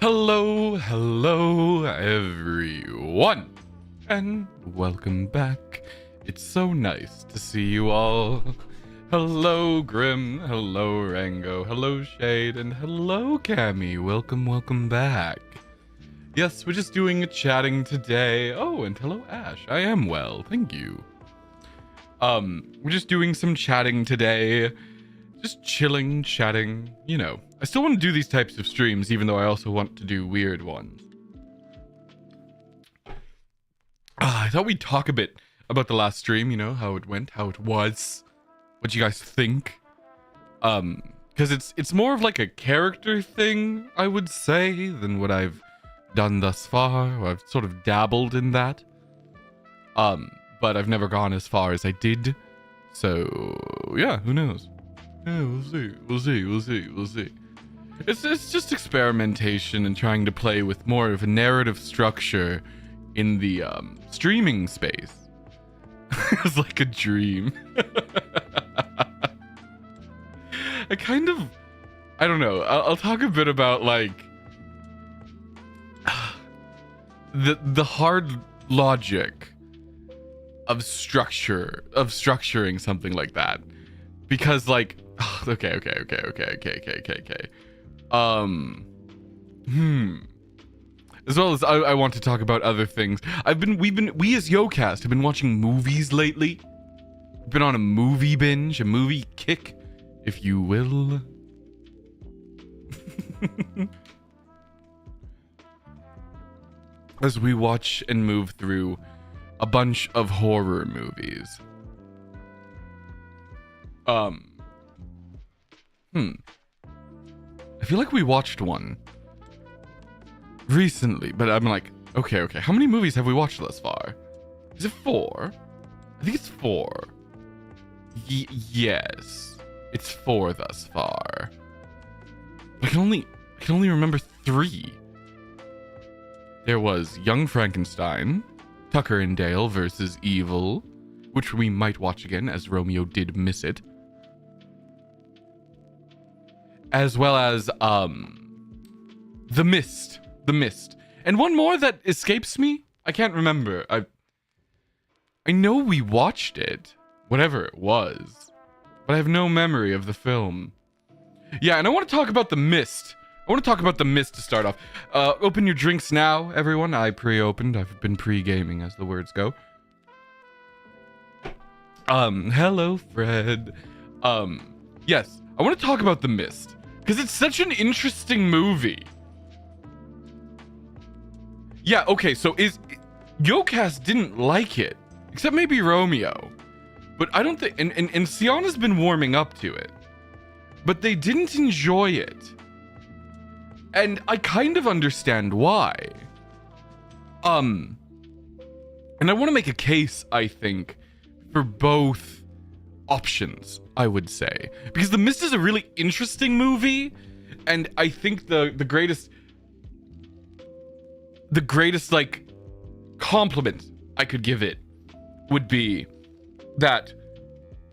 Hello everyone, and welcome back. It's so nice to see you all. Hello Grim, hello Rango, hello Shade, and hello Cammy. Welcome back. Yes, we're just doing a chatting today. Oh, and hello Ash. I am well, thank you. We're just doing some chatting today. Just chilling, chatting, you know. I still want to do these types of streams, even though I also want to do weird ones. I thought we'd talk a bit about the last stream, you know, how it went, how it was, what you guys think. Because it's more of like a character thing, I would say, than what I've done thus far. I've sort of dabbled in that. But I've never gone as far as I did. So, yeah, who knows? Yeah, we'll see. It's just experimentation and trying to play with more of a narrative structure in the streaming space. It's like a dream. I don't know. I'll talk a bit about like the hard logic of structuring something like that, because like okay. As well as I want to talk about other things. We as Yokast have been watching movies lately. We've been on a movie binge, a movie kick, if you will. As we watch and move through a bunch of horror movies. feel like we watched one recently, but I'm like, okay. How many movies have we watched thus far? Is it 4? I think it's 4. Yes, it's 4 thus far. I can only remember 3. There was Young Frankenstein, Tucker and Dale versus Evil, which we might watch again as Romeo did miss it. As well as The Mist. And one more that escapes me. I can't remember. I know we watched it, whatever it was, but I have no memory of the film. Yeah, and I want to talk about The Mist. I want to talk about The Mist to start off. Open your drinks now, everyone. I pre-opened. I've been pre-gaming, as the words go. Hello, Fred. Yes, I want to talk about The Mist, because it's such an interesting movie. Yeah, okay, so Yokast didn't like it, except maybe Romeo. But I don't think, and Sianna's been warming up to it, but they didn't enjoy it. And I kind of understand why. And I want to make a case, I think, for both options, I would say. Because The Mist is a really interesting movie, and I think the greatest like compliment I could give it would be that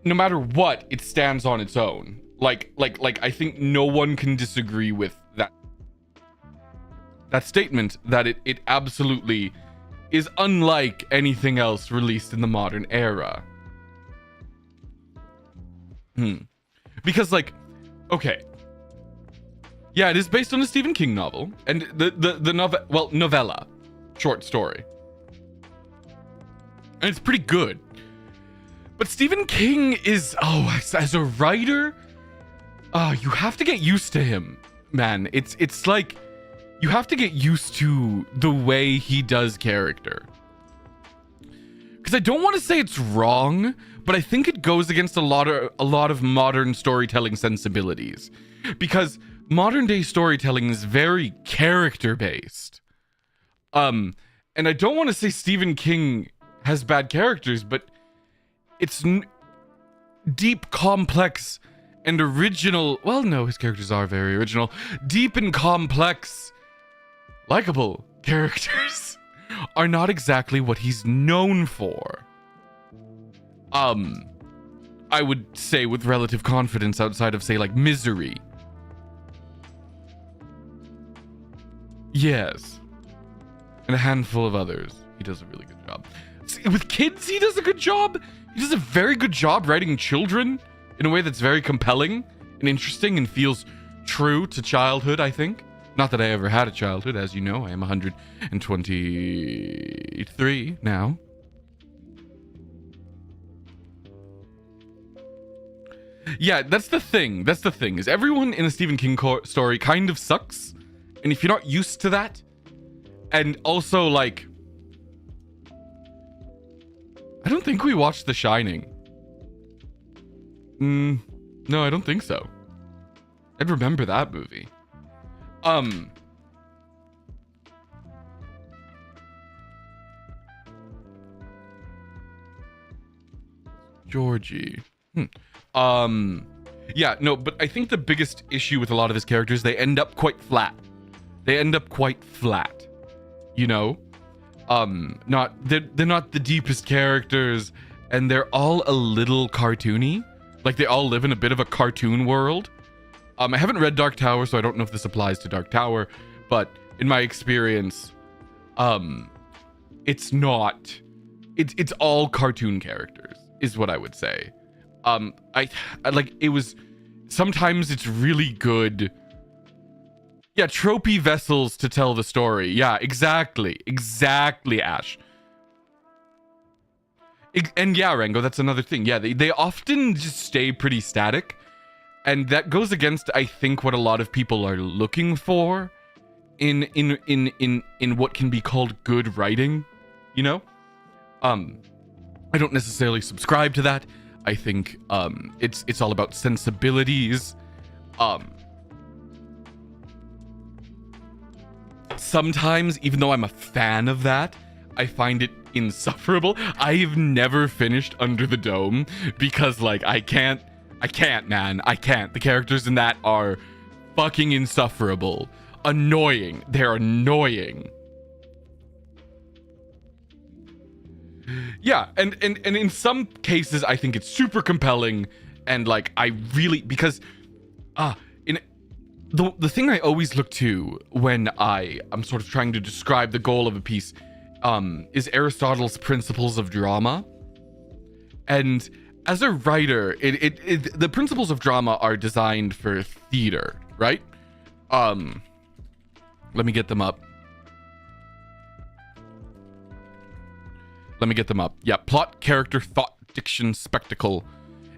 no matter what, it stands on its own. Like I think no one can disagree with that statement, that it absolutely is unlike anything else released in the modern era. Because, like, okay, yeah, it is based on a Stephen King novel, and the novella, short story, and it's pretty good. But Stephen King is, as a writer, you have to get used to him, man. It's like you have to get used to the way he does character. Because I don't want to say it's wrong, but I think it goes against a lot of modern storytelling sensibilities. Because modern day storytelling is very character based. And I don't want to say Stephen King has bad characters, but it's deep, complex, and original. Well, no, his characters are very original. Deep and complex, likable characters are not exactly what he's known for. I would say with relative confidence, outside of, say, like Misery. Yes. And a handful of others. He does a really good job. With kids, he does a good job. He does a very good job writing children in a way that's very compelling and interesting and feels true to childhood, I think. Not that I ever had a childhood, as you know. I am 123 now. Yeah, that's the thing, is everyone in a Stephen King story kind of sucks. And if you're not used to that, and also, like, I don't think we watched The Shining. No, I don't think so. I'd remember that movie. Georgie. Yeah, no, but I think the biggest issue with a lot of his characters, they end up quite flat. You know? They're not the deepest characters, and they're all a little cartoony. Like, they all live in a bit of a cartoon world. I haven't read Dark Tower, so I don't know if this applies to Dark Tower, but in my experience, it's all cartoon characters, is what I would say. I like, it was, sometimes it's really good. Yeah, tropey vessels to tell the story. Yeah, exactly, Ash. And yeah, Rango, that's another thing. Yeah, they often just stay pretty static. And that goes against, I think, what a lot of people are looking for in what can be called good writing, you know? I don't necessarily subscribe to that. I think it's all about sensibilities. sometimes, even though I'm a fan of that, I find it insufferable. I've never finished Under the Dome because, like, I can't, man. I can't. The characters in that are fucking insufferable. Annoying. They're annoying. Yeah, and in some cases, I think it's super compelling, and, like, I really, because, in the thing I always look to when I'm sort of trying to describe the goal of a piece, is Aristotle's principles of drama. And as a writer, the principles of drama are designed for theater, right? Let me get them up. Yeah, plot, character, thought, diction, spectacle,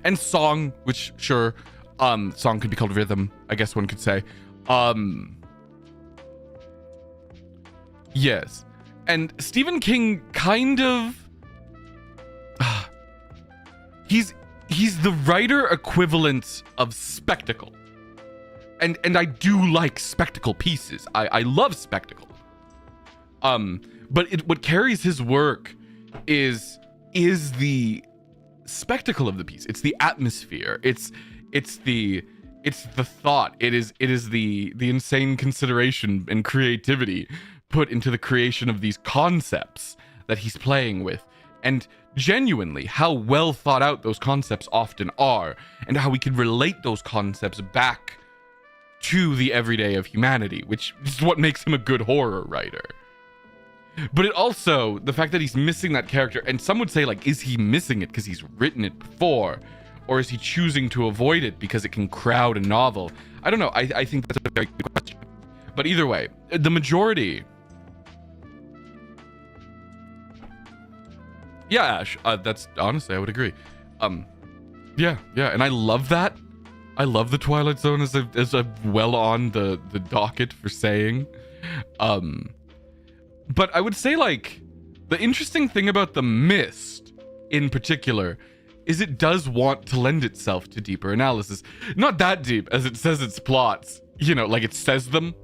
and song, which, sure, song could be called rhythm, I guess one could say. Yes. And Stephen King kind of... he's the writer equivalent of spectacle. And I do like spectacle pieces. I love spectacle. But what carries his work is the spectacle of the piece. It's the atmosphere. It's the thought. It is the insane consideration and creativity put into the creation of these concepts that he's playing with. And genuinely how well thought out those concepts often are, and how we can relate those concepts back to the everyday of humanity, which is what makes him a good horror writer. But it also, the fact that he's missing that character, and some would say, like, is he missing it because he's written it before? Or is he choosing to avoid it because it can crowd a novel? I don't know. I think that's a very good question. But either way, the majority... Yeah, Ash, that's, honestly, I would agree. Yeah, and I love that. I love the Twilight Zone as a well on the docket for saying. But I would say, like, the interesting thing about The Mist, in particular, is it does want to lend itself to deeper analysis. Not that deep, as it says its plots. You know, like, it says them.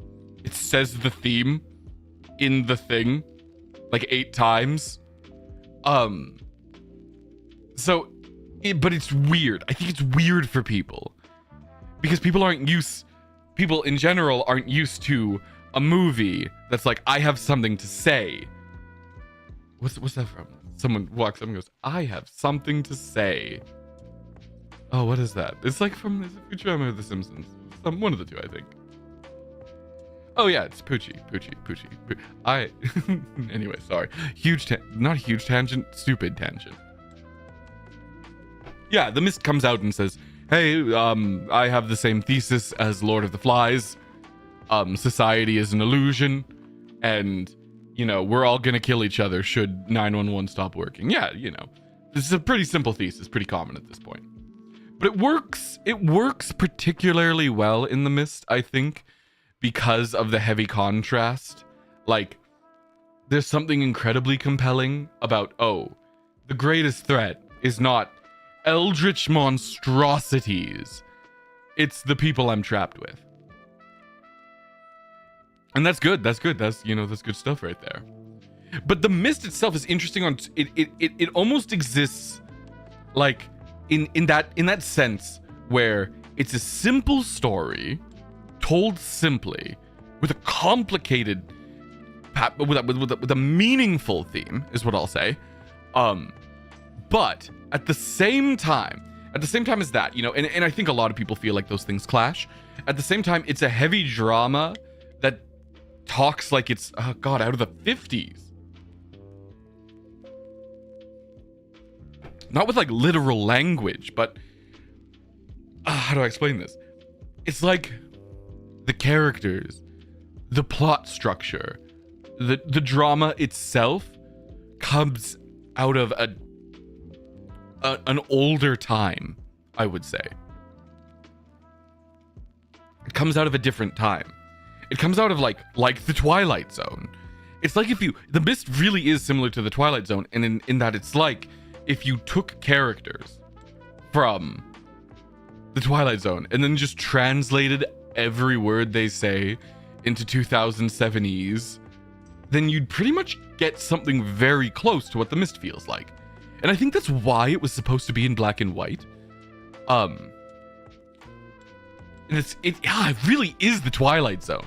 It says the theme in the thing, like, 8 times. But it's weird. I think it's weird for people. Because people in general aren't used to a movie that's like, I have something to say. What's that from? Someone walks up and goes, I have something to say. Oh, what is that? It's like from Futurama or The Simpsons. One of the two, I think. Oh yeah, it's Poochie. Anyway, sorry. Not huge tangent, stupid tangent. Yeah, The Mist comes out and says, hey, I have the same thesis as Lord of the Flies. Society is an illusion, and, you know, we're all gonna kill each other should 911 stop working. Yeah, you know, this is a pretty simple thesis, pretty common at this point. But it works particularly well in The Mist, I think, because of the heavy contrast. Like, there's something incredibly compelling about, the greatest threat is not eldritch monstrosities. It's the people I'm trapped with. And that's good. That's good stuff right there. But The Mist itself is interesting on it almost exists like in that sense where it's a simple story told simply with a complicated with a meaningful theme is what I'll say. But at the same time as that, you know, and I think a lot of people feel like those things clash. At the same time, it's a heavy drama that talks like it's out of the 50s. Not with like literal language, but how do I explain this? It's like the characters, the plot structure, the drama itself comes out of an older time, I would say. It comes out of a different time. It comes out of like the Twilight Zone. It's like The Mist really is similar to the Twilight Zone, and in that it's like if you took characters from the Twilight Zone and then just translated every word they say into 2070s, then you'd pretty much get something very close to what The Mist feels like. And I think that's why it was supposed to be in black and white. And it really is the Twilight Zone.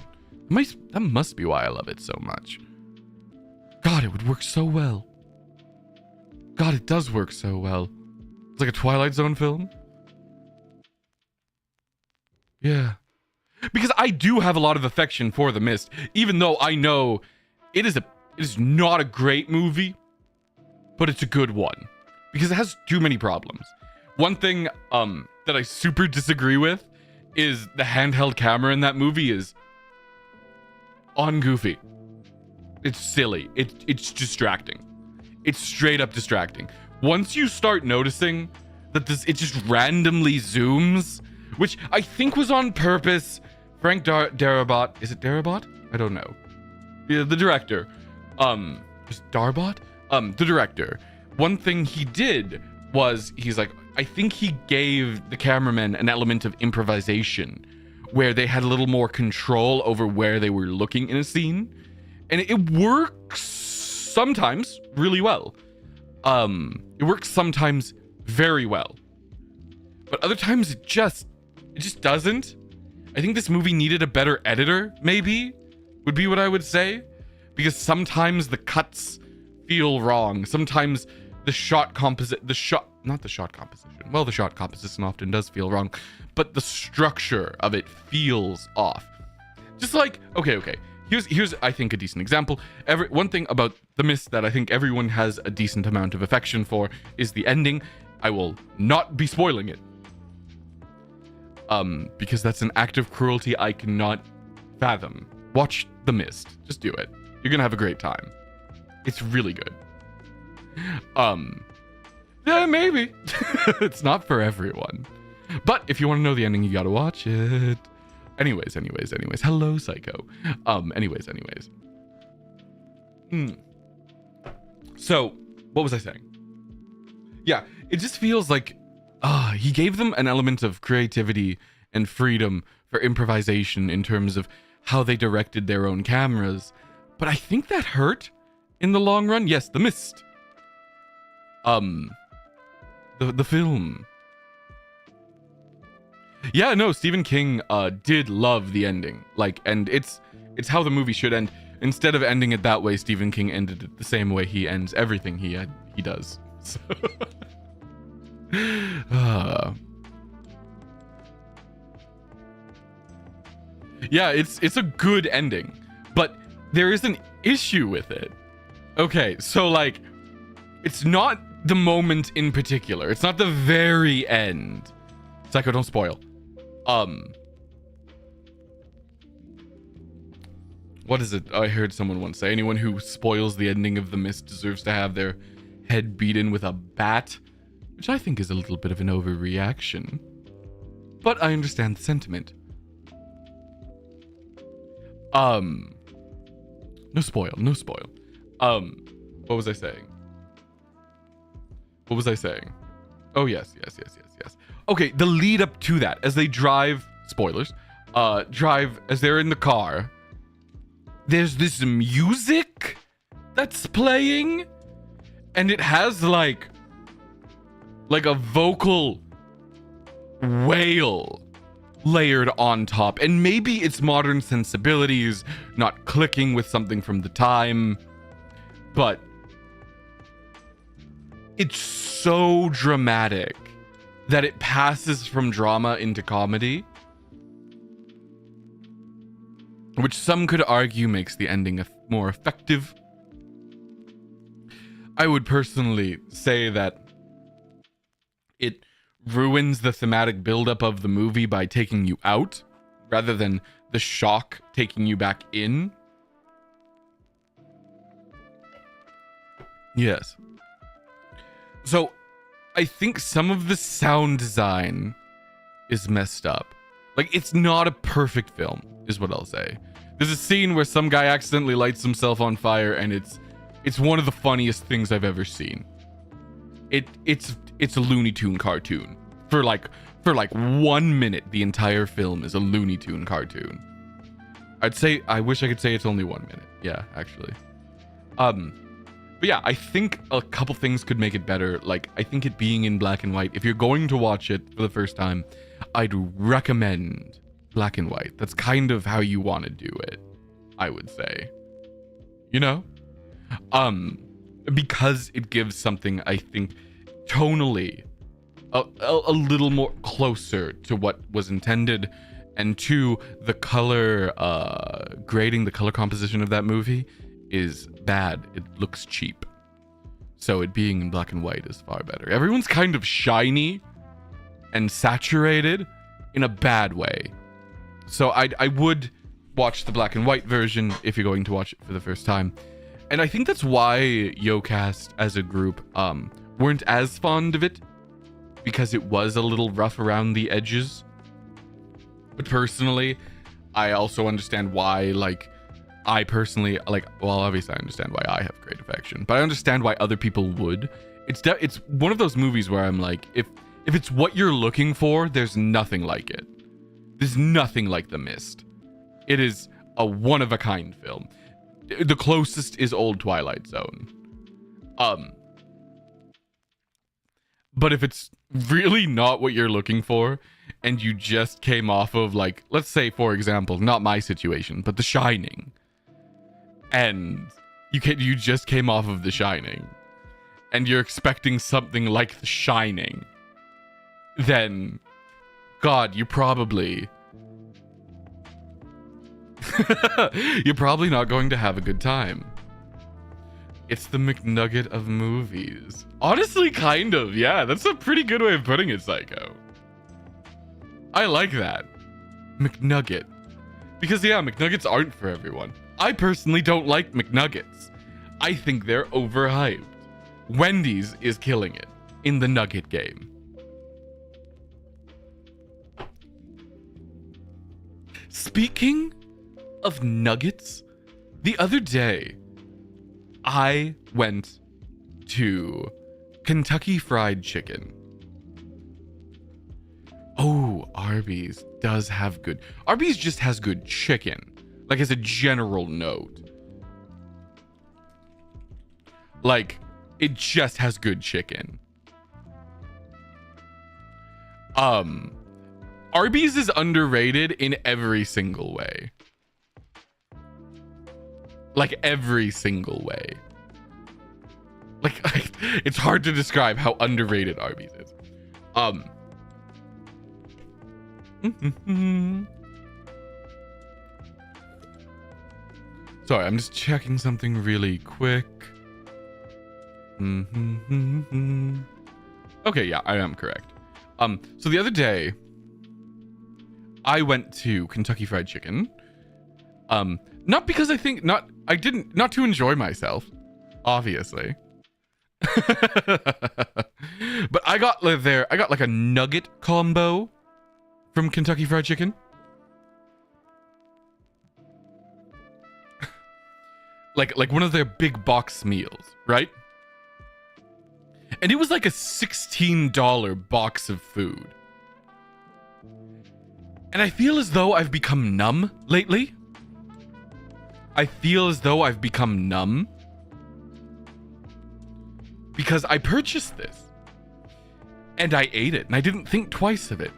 That must be why I love it so much. God, it would work so well. God, it does work so well. It's like a Twilight Zone film. Yeah. Because I do have a lot of affection for The Mist, even though I know it is not a great movie, but it's a good one. Because it has too many problems. One thing that I super disagree with is the handheld camera in that movie is goofy. It's silly. It's distracting. It's straight up distracting. Once you start noticing that it just randomly zooms, which I think was on purpose. Frank Darabont, is it Darabont? I don't know. Yeah, the director. Was it Darabont? The director. One thing he did was he's like, I think he gave the cameramen an element of improvisation where they had a little more control over where they were looking in a scene. And it works sometimes really well. It works sometimes very well. But other times it just doesn't. I think this movie needed a better editor, maybe, would be what I would say. Because sometimes the cuts feel wrong. Sometimes the shot composition, well, the shot composition often does feel wrong, but the structure of it feels off. Just like, okay. Here's I think a decent example. One thing about The Mist that I think everyone has a decent amount of affection for is the ending. I will not be spoiling it. Because that's an act of cruelty I cannot fathom. Watch The Mist. Just do it. You're gonna have a great time. It's really good. Yeah, maybe. It's not for everyone. But if you want to know the ending, you gotta watch it. Anyways. Hello, Psycho. Anyways. So, what was I saying? Yeah, it just feels like he gave them an element of creativity and freedom for improvisation in terms of how they directed their own cameras. But I think that hurt in the long run. Yes, The Mist. The film. Yeah, no, Stephen King did love the ending. Like, and it's how the movie should end. Instead of ending it that way, Stephen King ended it the same way he ends everything he does. So yeah, it's a good ending, but there is an issue with it. Okay, so like, it's not the moment in particular. It's not the very end. Psycho, don't spoil. What is it? I heard someone once say, anyone who spoils the ending of The Mist deserves to have their head beaten with a bat, which I think is a little bit of an overreaction. But I understand the sentiment. No spoil. What was I saying? Oh, yes. Okay, the lead up to that, as they drive, spoilers, as they're in the car, there's this music that's playing, and it has like a vocal wail layered on top. And maybe it's modern sensibilities not clicking with something from the time, but it's so dramatic that it passes from drama into comedy, which some could argue makes the ending more effective. I would personally say that it ruins the thematic buildup of the movie by taking you out rather than the shock taking you back in. Yes. So I think some of the sound design is messed up. Like, it's not a perfect film, is what I'll say. There's a scene where some guy accidentally lights himself on fire, and it's one of the funniest things I've ever seen. It's a Looney Tune cartoon. For like 1 minute, the entire film is a Looney Tune cartoon. I wish I could say it's only 1 minute. Yeah, actually. But yeah, I think a couple things could make it better. Like, I think it being in black and white, if you're going to watch it for the first time, I'd recommend black and white. That's kind of how you want to do it, I would say. You know? Because it gives something, I think, tonally a little more closer to what was intended, and two, the color grading, the color composition of that movie is bad. It looks cheap. So it being in black and white is far better. Everyone's kind of shiny and saturated in a bad way. So I would watch the black and white version if you're going to watch it for the first time. And I think that's why Yokast as a group weren't as fond of it, because it was a little rough around the edges. But personally, I also understand why, like, I personally, like, well, obviously I understand why I have great affection, but I understand why other people would. It's one of those movies where I'm like, if it's what you're looking for, there's nothing like it. There's nothing like The Mist. It is a one-of-a-kind film. The closest is old Twilight Zone. But if it's really not what you're looking for, and you just came off of, like, let's say, for example, not my situation, but The Shining, and you just came off of The Shining, and you're expecting something like The Shining, then, God, you're probably not going to have a good time. It's the McNugget of movies. Honestly, kind of, yeah. That's a pretty good way of putting it, Psycho. I like that. McNugget. Because, yeah, McNuggets aren't for everyone. I personally don't like McNuggets. I think they're overhyped. Wendy's is killing it in the nugget game. Speaking of nuggets, the other day, I went to Kentucky Fried Chicken. Oh, Arby's does have good... Arby's just has good chicken. Like, as a general note. Like, it just has good chicken. Arby's is underrated in every single way. Like, every single way. Like, it's hard to describe how underrated Arby's is. Sorry, I'm just checking something really quick. Okay, yeah, I am correct. So the other day, I went to Kentucky Fried Chicken. Not because I think, not to enjoy myself, obviously. But I got like a nugget combo from Kentucky Fried Chicken. like one of their big box meals, right? And it was like a $16 box of food. And I feel as though I've become numb lately. Because I purchased this. And I ate it. And I didn't think twice of it.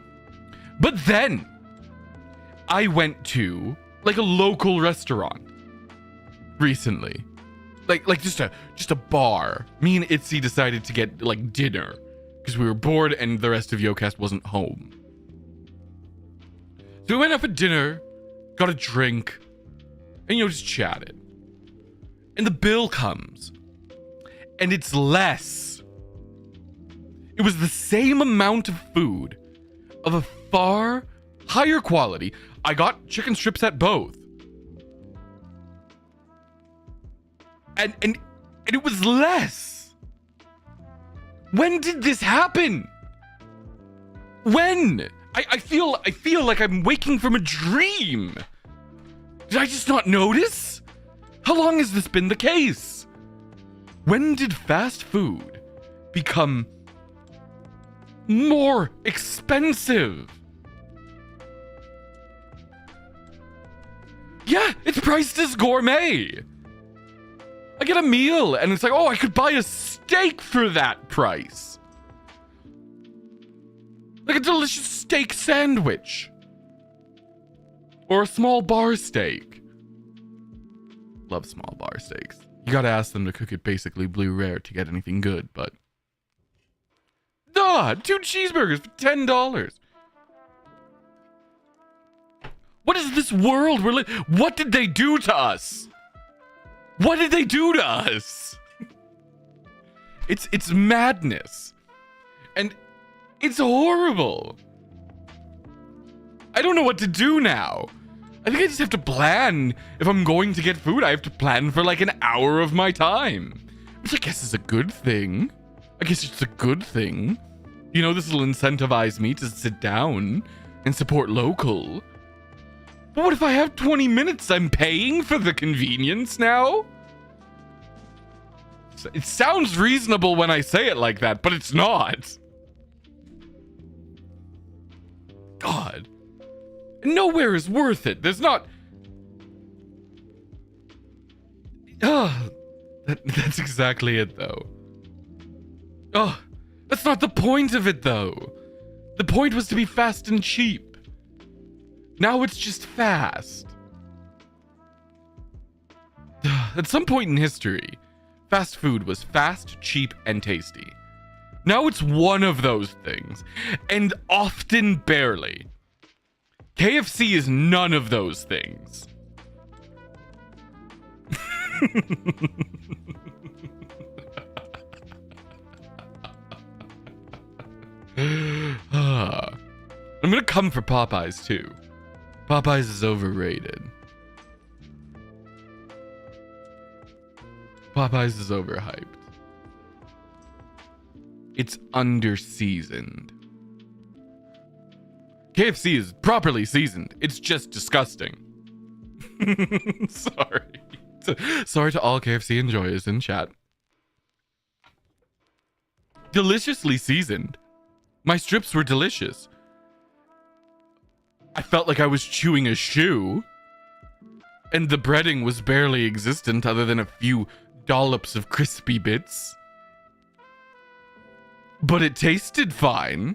But then, I went to, like, a local restaurant recently. Like just a bar. Me and Itsi decided to get, like, dinner. Because we were bored and the rest of Yokast wasn't home. So we went out for dinner, got a drink, and, just chatted. And the bill comes. And it's less. It was the same amount of food of a far higher quality. I got chicken strips at both. And it was less. When did this happen? When? I feel like I'm waking from a dream. Did I just not notice? How long has this been the case? When did fast food become more expensive? Yeah, it's priced as gourmet. I get a meal and it's like, oh, I could buy a steak for that price. Like a delicious steak sandwich. Or a small bar steak. Love small bar steaks. You gotta ask them to cook it basically blue rare to get anything good, but... Duh! 2 cheeseburgers for $10. What is this world we're living? What did they do to us? What did they do to us? It's madness. And it's horrible. I don't know what to do now. I think I just have to plan. If I'm going to get food, I have to plan for like an hour of my time. Which I guess is a good thing. I guess it's a good thing. You know, this will incentivize me to sit down and support local. But what if I have 20 minutes? I'm paying for the convenience now? It sounds reasonable when I say it like that, but it's not. God. Nowhere is worth it. There's not... That's exactly it, though. That's not the point of it, though. The point was to be fast and cheap. Now it's just fast. At some point in history, fast food was fast, cheap, and tasty. Now it's one of those things, and often barely. KFC is none of those things. I'm gonna come for Popeyes too. Popeyes is overrated. Popeyes is overhyped. It's under-seasoned. KFC is properly seasoned. It's just disgusting. Sorry to all KFC enjoyers in chat. Deliciously seasoned. My strips were delicious. I felt like I was chewing a shoe. And the breading was barely existent other than a few dollops of crispy bits. But it tasted fine.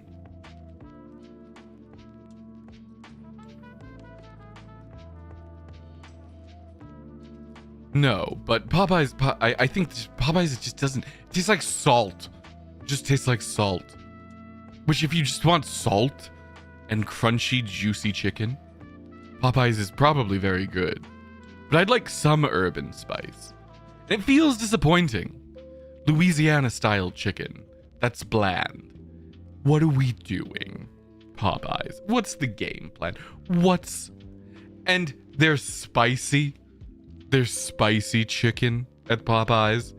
No, but Popeyes, I think Popeyes, it just doesn't, it tastes like salt. It just tastes like salt. Which if you just want salt and crunchy, juicy chicken, Popeyes is probably very good. But I'd like some herb and spice. And it feels disappointing. Louisiana-style chicken. That's bland. What are we doing, Popeyes? What's the game plan? And they're spicy. There's spicy chicken at Popeyes.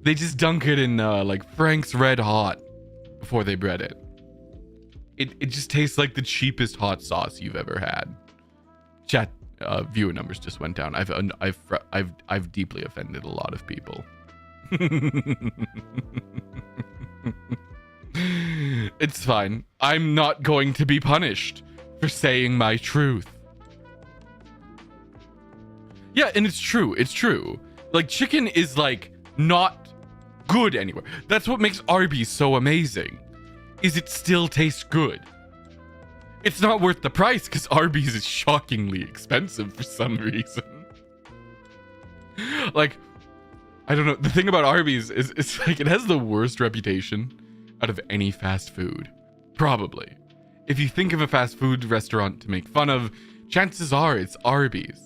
They just dunk it in like Frank's Red Hot before they bread it. It just tastes like the cheapest hot sauce you've ever had. Chat viewer numbers just went down. I've deeply offended a lot of people. It's fine. I'm not going to be punished for saying my truth. Yeah, and it's true. It's true. Like, chicken is, like, not good anywhere. That's what makes Arby's so amazing, is it still tastes good. It's not worth the price because Arby's is shockingly expensive for some reason. Like, I don't know. The thing about Arby's is it's like it has the worst reputation out of any fast food. Probably. If you think of a fast food restaurant to make fun of, chances are it's Arby's.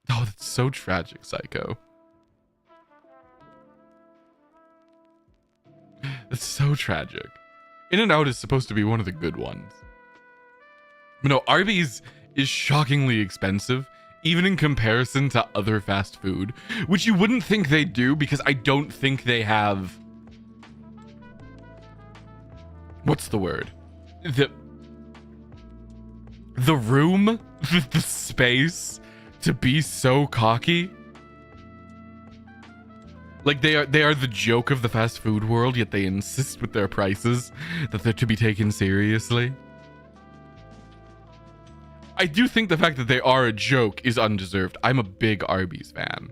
Oh, that's so tragic, Psycho. That's so tragic. In-N-Out is supposed to be one of the good ones. But no, Arby's is shockingly expensive, even in comparison to other fast food, which you wouldn't think they do because I don't think they have... What's the word? The room, the space to be so cocky. Like they are the joke of the fast food world, yet they insist with their prices that they're to be taken seriously. I do think the fact that they are a joke is undeserved. I'm a big Arby's fan.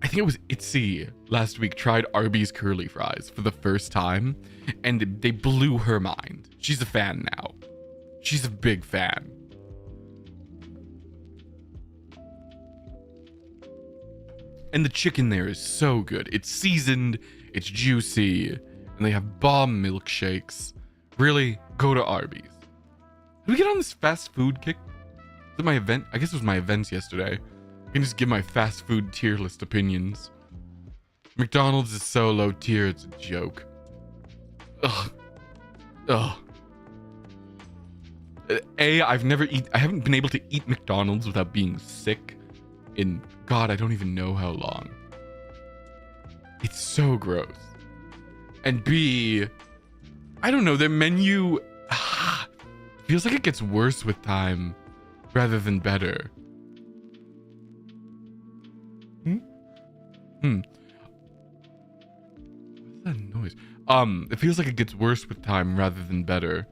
I think it was Itsi last week tried Arby's curly fries for the first time, and they blew her mind. She's a fan now. She's a big fan. And the chicken there is so good. It's seasoned, it's juicy, and they have bomb milkshakes. Really, go to Arby's. Did we get on this fast food kick? Was it my event? I guess it was my events yesterday. I can just give my fast food tier list opinions. McDonald's is so low tier, it's a joke. Ugh. Ugh. I haven't been able to eat McDonald's without being sick in, God, I don't even know how long. It's so gross. And B, I don't know, their menu feels like it gets worse with time rather than better. What's that noise? It feels like it gets worse with time rather than better.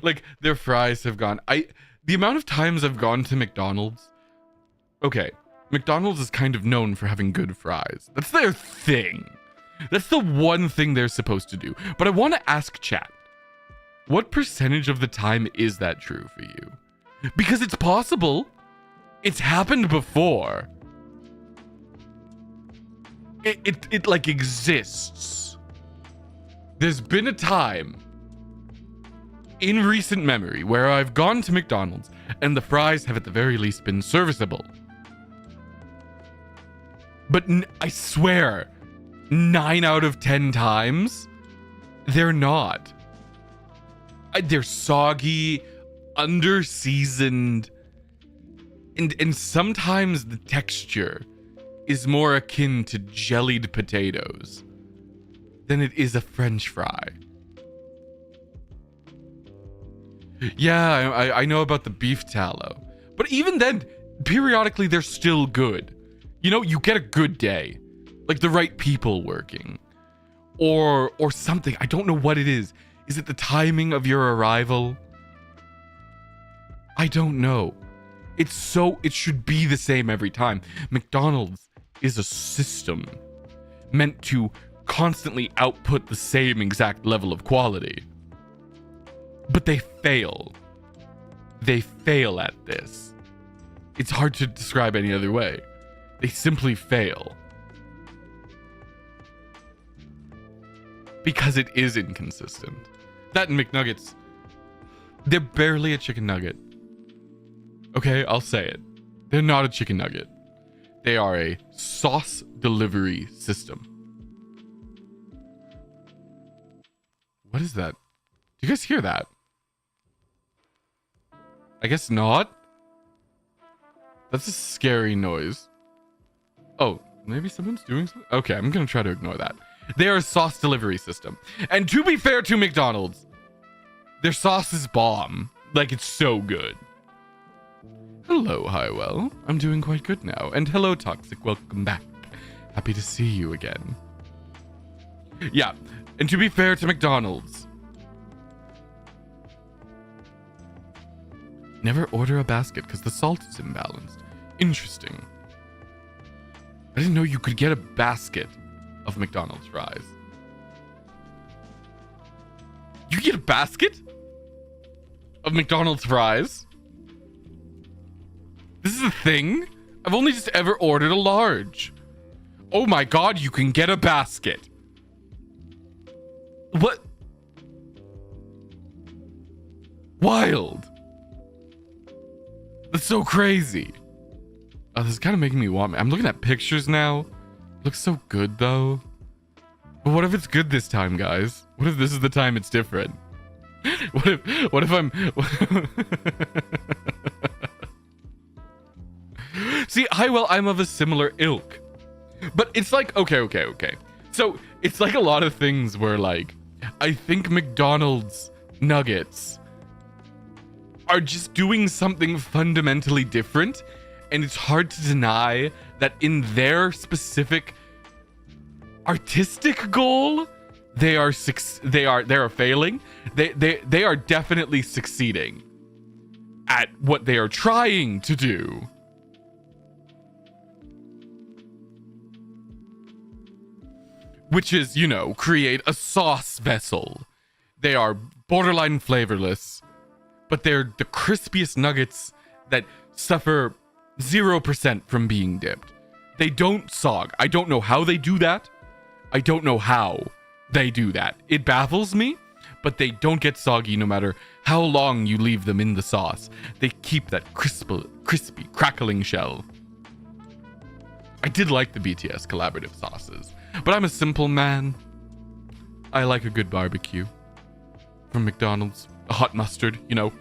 Like, their fries have gone... The amount of times I've gone to McDonald's... Okay, McDonald's is kind of known for having good fries. That's their thing. That's the one thing they're supposed to do. But I want to ask chat, what percentage of the time is that true for you? Because it's possible. It's happened before. It like exists. There's been a time in recent memory where I've gone to McDonald's and the fries have at the very least been serviceable. But I swear, 9 out of 10 times, they're not. They're soggy, under-seasoned, and sometimes the texture is more akin to jellied potatoes than it is a French fry. Yeah, I know about the beef tallow. But even then, periodically they're still good. You know, you get a good day. Like the right people working. Or something. I don't know what it is. Is it the timing of your arrival? I don't know. It should be the same every time. McDonald's is a system meant to constantly output the same exact level of quality. But they fail. They fail at this. It's hard to describe any other way. They simply fail. Because it is inconsistent. That and McNuggets, they're barely a chicken nugget. Okay, I'll say it. They're not a chicken nugget. They are a sauce delivery system. What is that? Do you guys hear that? I guess not. That's a scary noise. Oh, maybe someone's doing something? Okay, I'm gonna try to ignore that. They are a sauce delivery system. And to be fair to McDonald's, their sauce is bomb. Like, it's so good. Hello, Highwell. I'm doing quite good now. And hello, Toxic. Welcome back. Happy to see you again. Yeah, and to be fair to McDonald's, never order a basket because the salt is imbalanced. Interesting. I didn't know you could get a basket of McDonald's fries. You get a basket of McDonald's fries? This is a thing? I've only just ever ordered a large. Oh my god, you can get a basket. What? Wild. That's so crazy. Oh, this is kind of making me want... I'm looking at pictures now. It looks so good, though. But what if it's good this time, guys? What if this is the time it's different? What if I'm... See, I'm of a similar ilk. But it's like, okay. So, it's like a lot of things where, like, I think McDonald's nuggets are just doing something fundamentally different, and it's hard to deny that in their specific artistic goal, they are failing. They are definitely succeeding. at what they are trying to do. Which is, you know, create a sauce vessel. They are borderline flavorless, but they're the crispiest nuggets that suffer 0% from being dipped. They don't sog. I don't know how they do that. I don't know how they do that. It baffles me, but they don't get soggy no matter how long you leave them in the sauce. They keep that crispy, crackling shell. I did like the BTS collaborative sauces, but I'm a simple man. I like a good barbecue from McDonald's. A hot mustard, you know.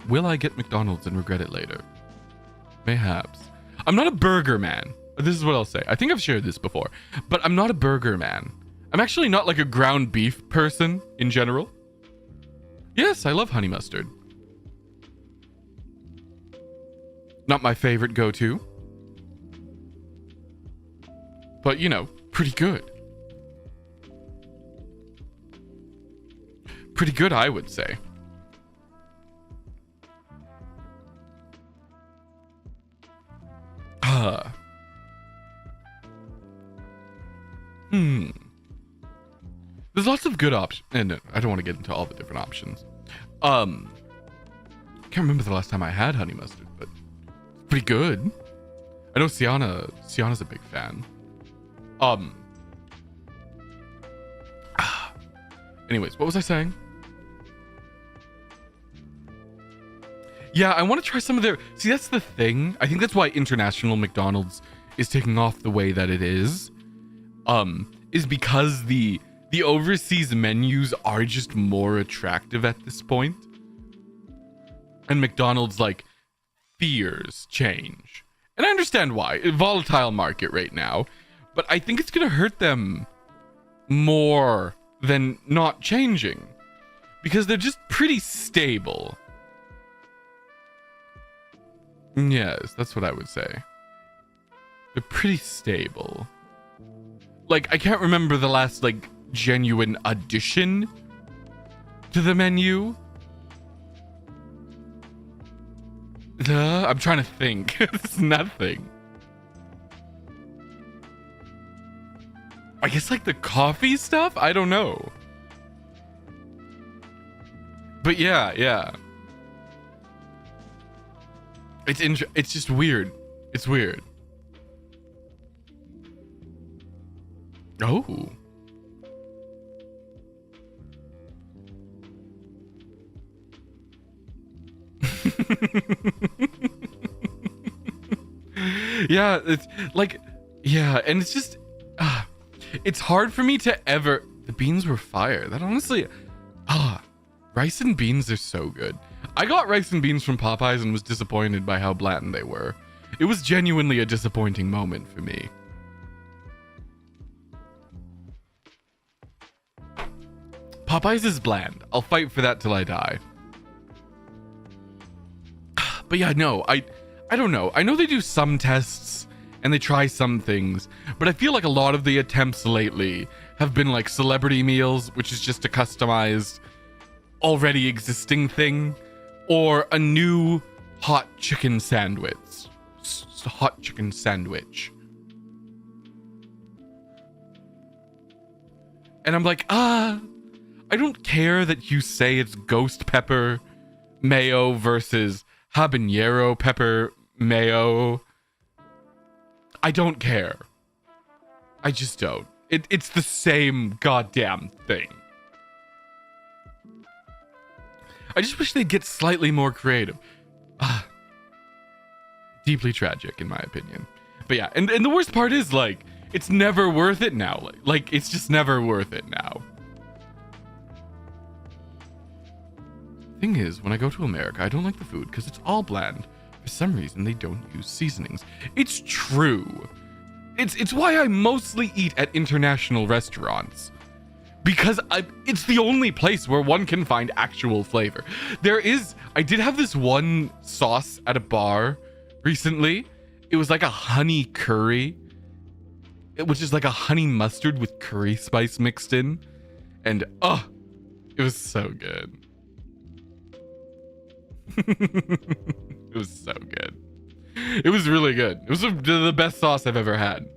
Will I get McDonald's and regret it later? Mayhaps. I'm not a burger man. This is what I'll say. I think I've shared this before, but I'm not a burger man. I'm actually not like a ground beef person in general. Yes, I love honey mustard. Not my favorite go-to, but you know, pretty good. Pretty good, I would say. There's lots of good options, and I don't want to get into all the different options. Can't remember the last time I had honey mustard, but it's pretty good. I know Sianna's a big fan. Anyways, what was I saying? Yeah, I want to try some of their... See, that's the thing. I think that's why international McDonald's is taking off the way that it is because the overseas menus are just more attractive at this point. And McDonald's, like, fears change. And I understand why. A volatile market right now. But I think it's going to hurt them more than not changing. Because they're just pretty stable. Yes, that's what I would say. They're pretty stable. Like, I can't remember the last, like, genuine addition to the menu. I'm trying to think. It's nothing. I guess, like, the coffee stuff? I don't know. But yeah. It's just weird. It's weird. Oh. Yeah, it's like, yeah, and it's just, it's hard for me to ever. The beans were fire. That honestly, rice and beans are so good. I got rice and beans from Popeyes and was disappointed by how bland they were. It was genuinely a disappointing moment for me. Popeyes is bland. I'll fight for that till I die. But yeah, no, I don't know. I know they do some tests and they try some things, but I feel like a lot of the attempts lately have been like celebrity meals, which is just a customized, already existing thing, or a new hot chicken sandwich. Hot chicken sandwich. And I'm like, I don't care that you say it's ghost pepper mayo versus habanero pepper mayo. I don't care. I just don't. It's the same goddamn thing. I just wish they'd get slightly more creative. Deeply tragic, in my opinion. But yeah, and the worst part is, like, it's never worth it now. Like, it's just never worth it now. Thing is, when I go to America, I don't like the food because it's all bland. For some reason, they don't use seasonings. It's true. It's why I mostly eat at international restaurants. Because it's the only place where one can find actual flavor. I did have this one sauce at a bar recently. It was like a honey curry. which is like a honey mustard with curry spice mixed in. And it was so good. It was so good. It was really good. It was the best sauce I've ever had.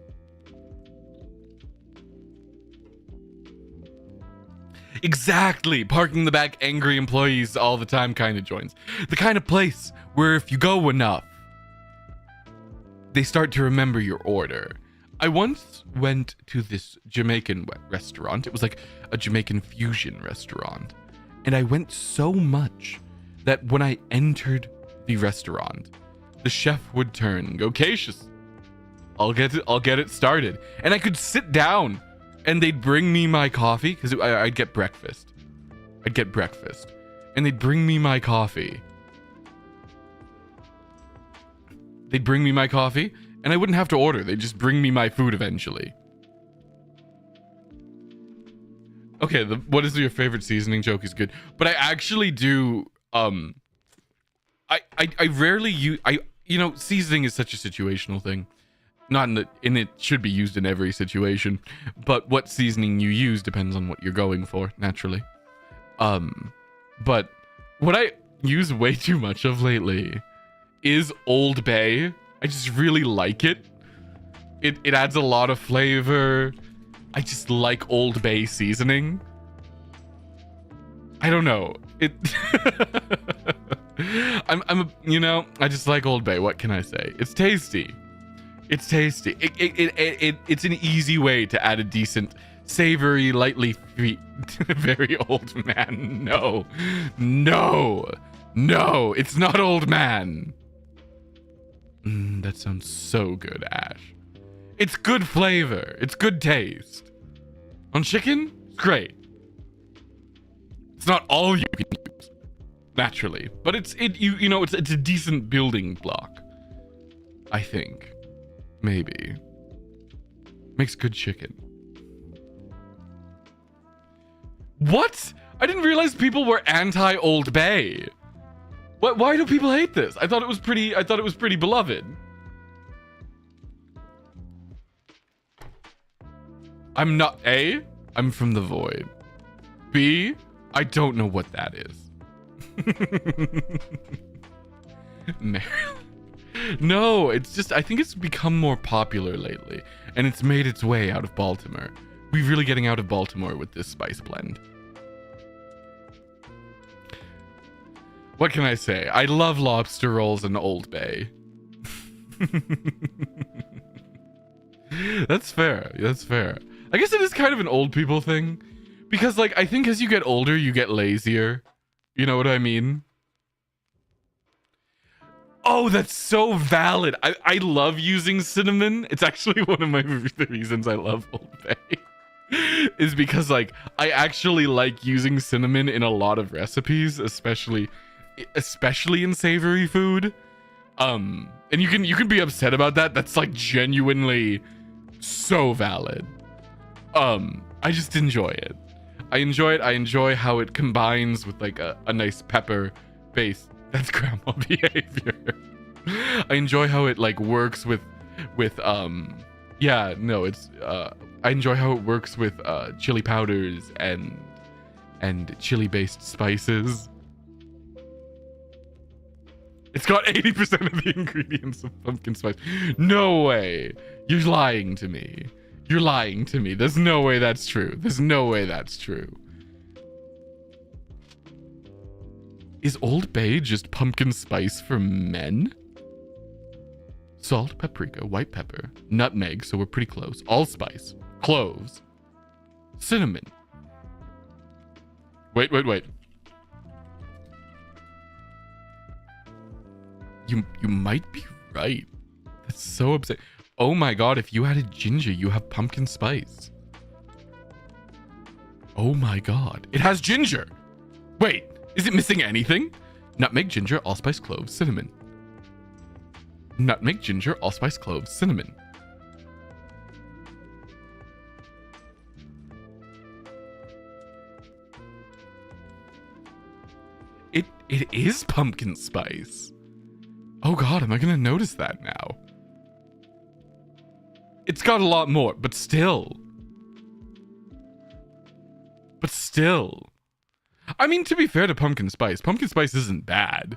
Exactly. Parking the back, angry employees all the time kind of joints. The kind of place where if you go enough, they start to remember your order. I once went to this Jamaican restaurant. It was like a Jamaican fusion restaurant. And I went so much that when I entered the restaurant, the chef would turn and go, Cassius, I'll get it started. And I could sit down and they'd bring me my coffee because I'd get breakfast. And they'd bring me my coffee. And I wouldn't have to order. They'd just bring me my food eventually. Okay, what is your favorite seasoning joke is good. But I actually do, I rarely use, seasoning is such a situational thing. Not in that, and it should be used in every situation. But what seasoning you use depends on what you're going for, naturally. But what I use way too much of lately is Old Bay. I just really like it. It adds a lot of flavor. I just like Old Bay seasoning. I don't know. I just like Old Bay. What can I say? It's tasty. It's an easy way to add a decent, savory, lightly sweet, very old man. No, it's not old man. That sounds so good, Ash. It's good flavor. It's good taste. On chicken, it's great. It's not all you can use, naturally, but it's a decent building block. I think, maybe, makes good chicken. What? I didn't realize people were anti Old Bay. What? Why do people hate this? I thought it was pretty beloved. I'm not A. I'm from the void. B. I don't know what that is. No, it's just I think it's become more popular lately, and it's made its way out of Baltimore. We're really getting out of Baltimore with this spice blend. What can I say? I love lobster rolls and Old Bay. That's fair. I guess it is kind of an old people thing. Because, I think as you get older, you get lazier. You know what I mean? Oh, that's so valid. I love using cinnamon. It's actually one of the reasons I love Old Bay. Is because, I actually like using cinnamon in a lot of recipes, especially in savory food. And you can be upset about that. That's genuinely so valid. I just enjoy it. I enjoy how it combines with a nice pepper base. That's grandma behavior. I enjoy how it works with I enjoy how it works with chili powders and chili based spices. It's got 80% of the ingredients of pumpkin spice. No way. You're lying to me. There's no way that's true. Is Old Bay just pumpkin spice for men? Salt, paprika, white pepper, nutmeg, so we're pretty close. Allspice, cloves, cinnamon. Wait. You might be right. That's so upsetting. Oh my god, if you added ginger, you have pumpkin spice. Oh my god. It has ginger. Wait, is it missing anything? Nutmeg, ginger, allspice, cloves, cinnamon. Nutmeg, ginger, allspice, cloves, cinnamon. It is pumpkin spice. Oh god, am I gonna notice that now? It's got a lot more, but still. I mean, to be fair to pumpkin spice isn't bad.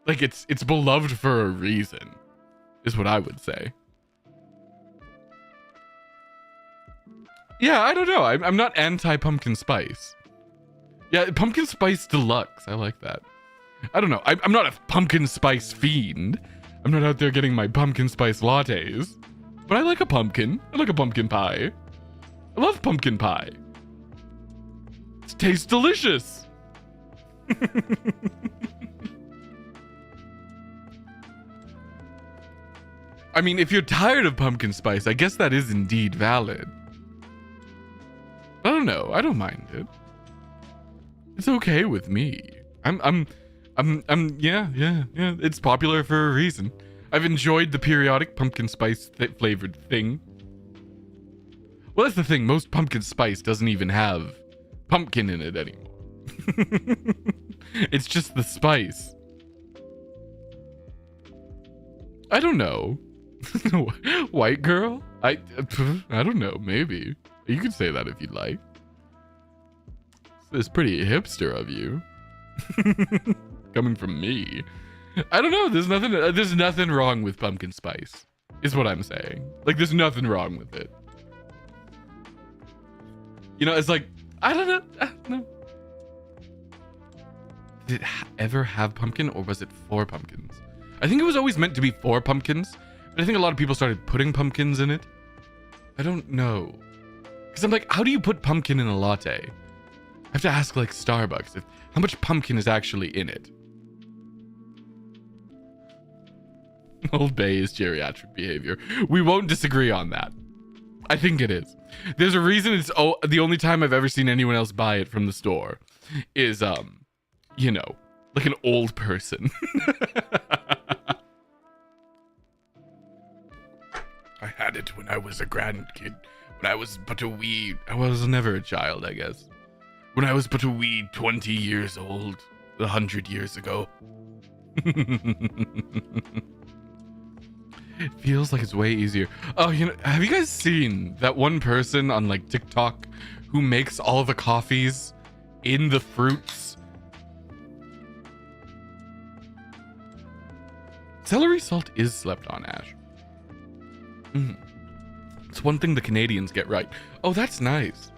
Like, it's beloved for a reason, is what I would say. Yeah, I don't know. I'm not anti-pumpkin spice. Yeah, pumpkin spice deluxe. I like that. I don't know. I'm not a pumpkin spice fiend. I'm not out there getting my pumpkin spice lattes. But I like a pumpkin. I like a pumpkin pie. I love pumpkin pie. It tastes delicious. I mean, if you're tired of pumpkin spice, I guess that is indeed valid. I don't know. I don't mind it. It's okay with me. Yeah. It's popular for a reason. I've enjoyed the periodic pumpkin spice flavored thing. Well, that's the thing. Most pumpkin spice doesn't even have pumpkin in it anymore. It's just the spice. I don't know. White girl? I don't know. Maybe. You could say that if you'd like. It's pretty hipster of you. Coming from me. I don't know. There's nothing wrong with pumpkin spice, is what I'm saying. Like, there's nothing wrong with it. You know, it's like, I don't know. Did it ever have pumpkin, or was it 4 pumpkins? I think it was always meant to be 4 pumpkins, but I think a lot of people started putting pumpkins in it. I don't know. Because I'm like, how do you put pumpkin in a latte? I have to ask, like, Starbucks how much pumpkin is actually in it. Old Bay is geriatric behavior. We won't disagree on that. I think it is. There's a reason it's the only time I've ever seen anyone else buy it from the store is, you know, like an old person. I had it when I was a grandkid. When I was but a wee... I was never a child, I guess. When I was but a wee 20 years old. 100 years ago. It feels like it's way easier. Oh, you know, have you guys seen that one person on, like, TikTok who makes all the coffees in the fruits? Celery salt is slept on, Ash. It's one thing the Canadians get right. Oh, that's nice.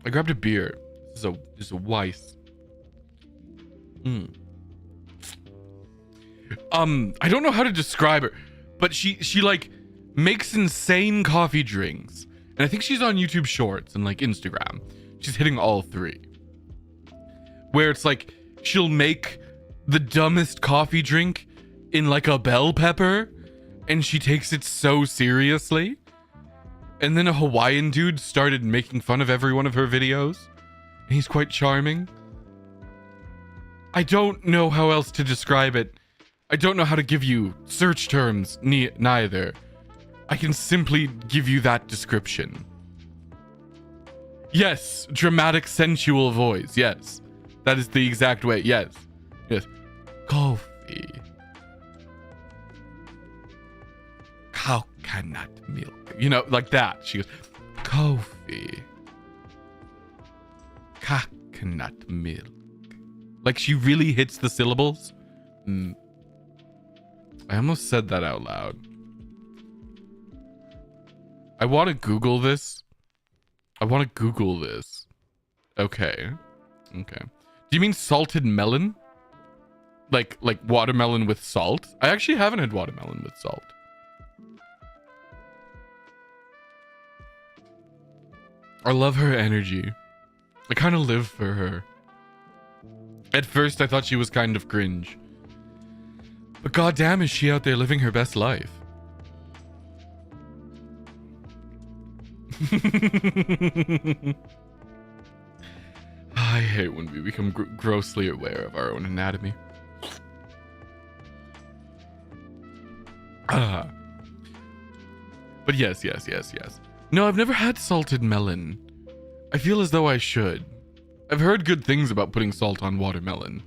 I grabbed a beer. This is a Weiss. I don't know how to describe her, but she like makes insane coffee drinks. And I think she's on YouTube Shorts and like Instagram. She's hitting all 3. Where it's like she'll make the dumbest coffee drink in like a bell pepper, and she takes it so seriously. And then a Hawaiian dude started making fun of every one of her videos. And he's quite charming. I don't know how else to describe it. I don't know how to give you search terms neither. I can simply give you that description. Yes, dramatic sensual voice. Yes. That is the exact way. Yes. Yes. Coffee. Coconut milk. You know, like that. She goes, coffee. Coconut milk. Like she really hits the syllables. I almost said that out loud. I want to Google this. Okay. Do you mean salted melon? Like watermelon with salt? I actually haven't had watermelon with salt. I love her energy. I kind of live for her. At first, I thought she was kind of cringe. But goddamn, is she out there living her best life? I hate when we become grossly aware of our own anatomy. But yes. No, I've never had salted melon. I feel as though I should. I've heard good things about putting salt on watermelon.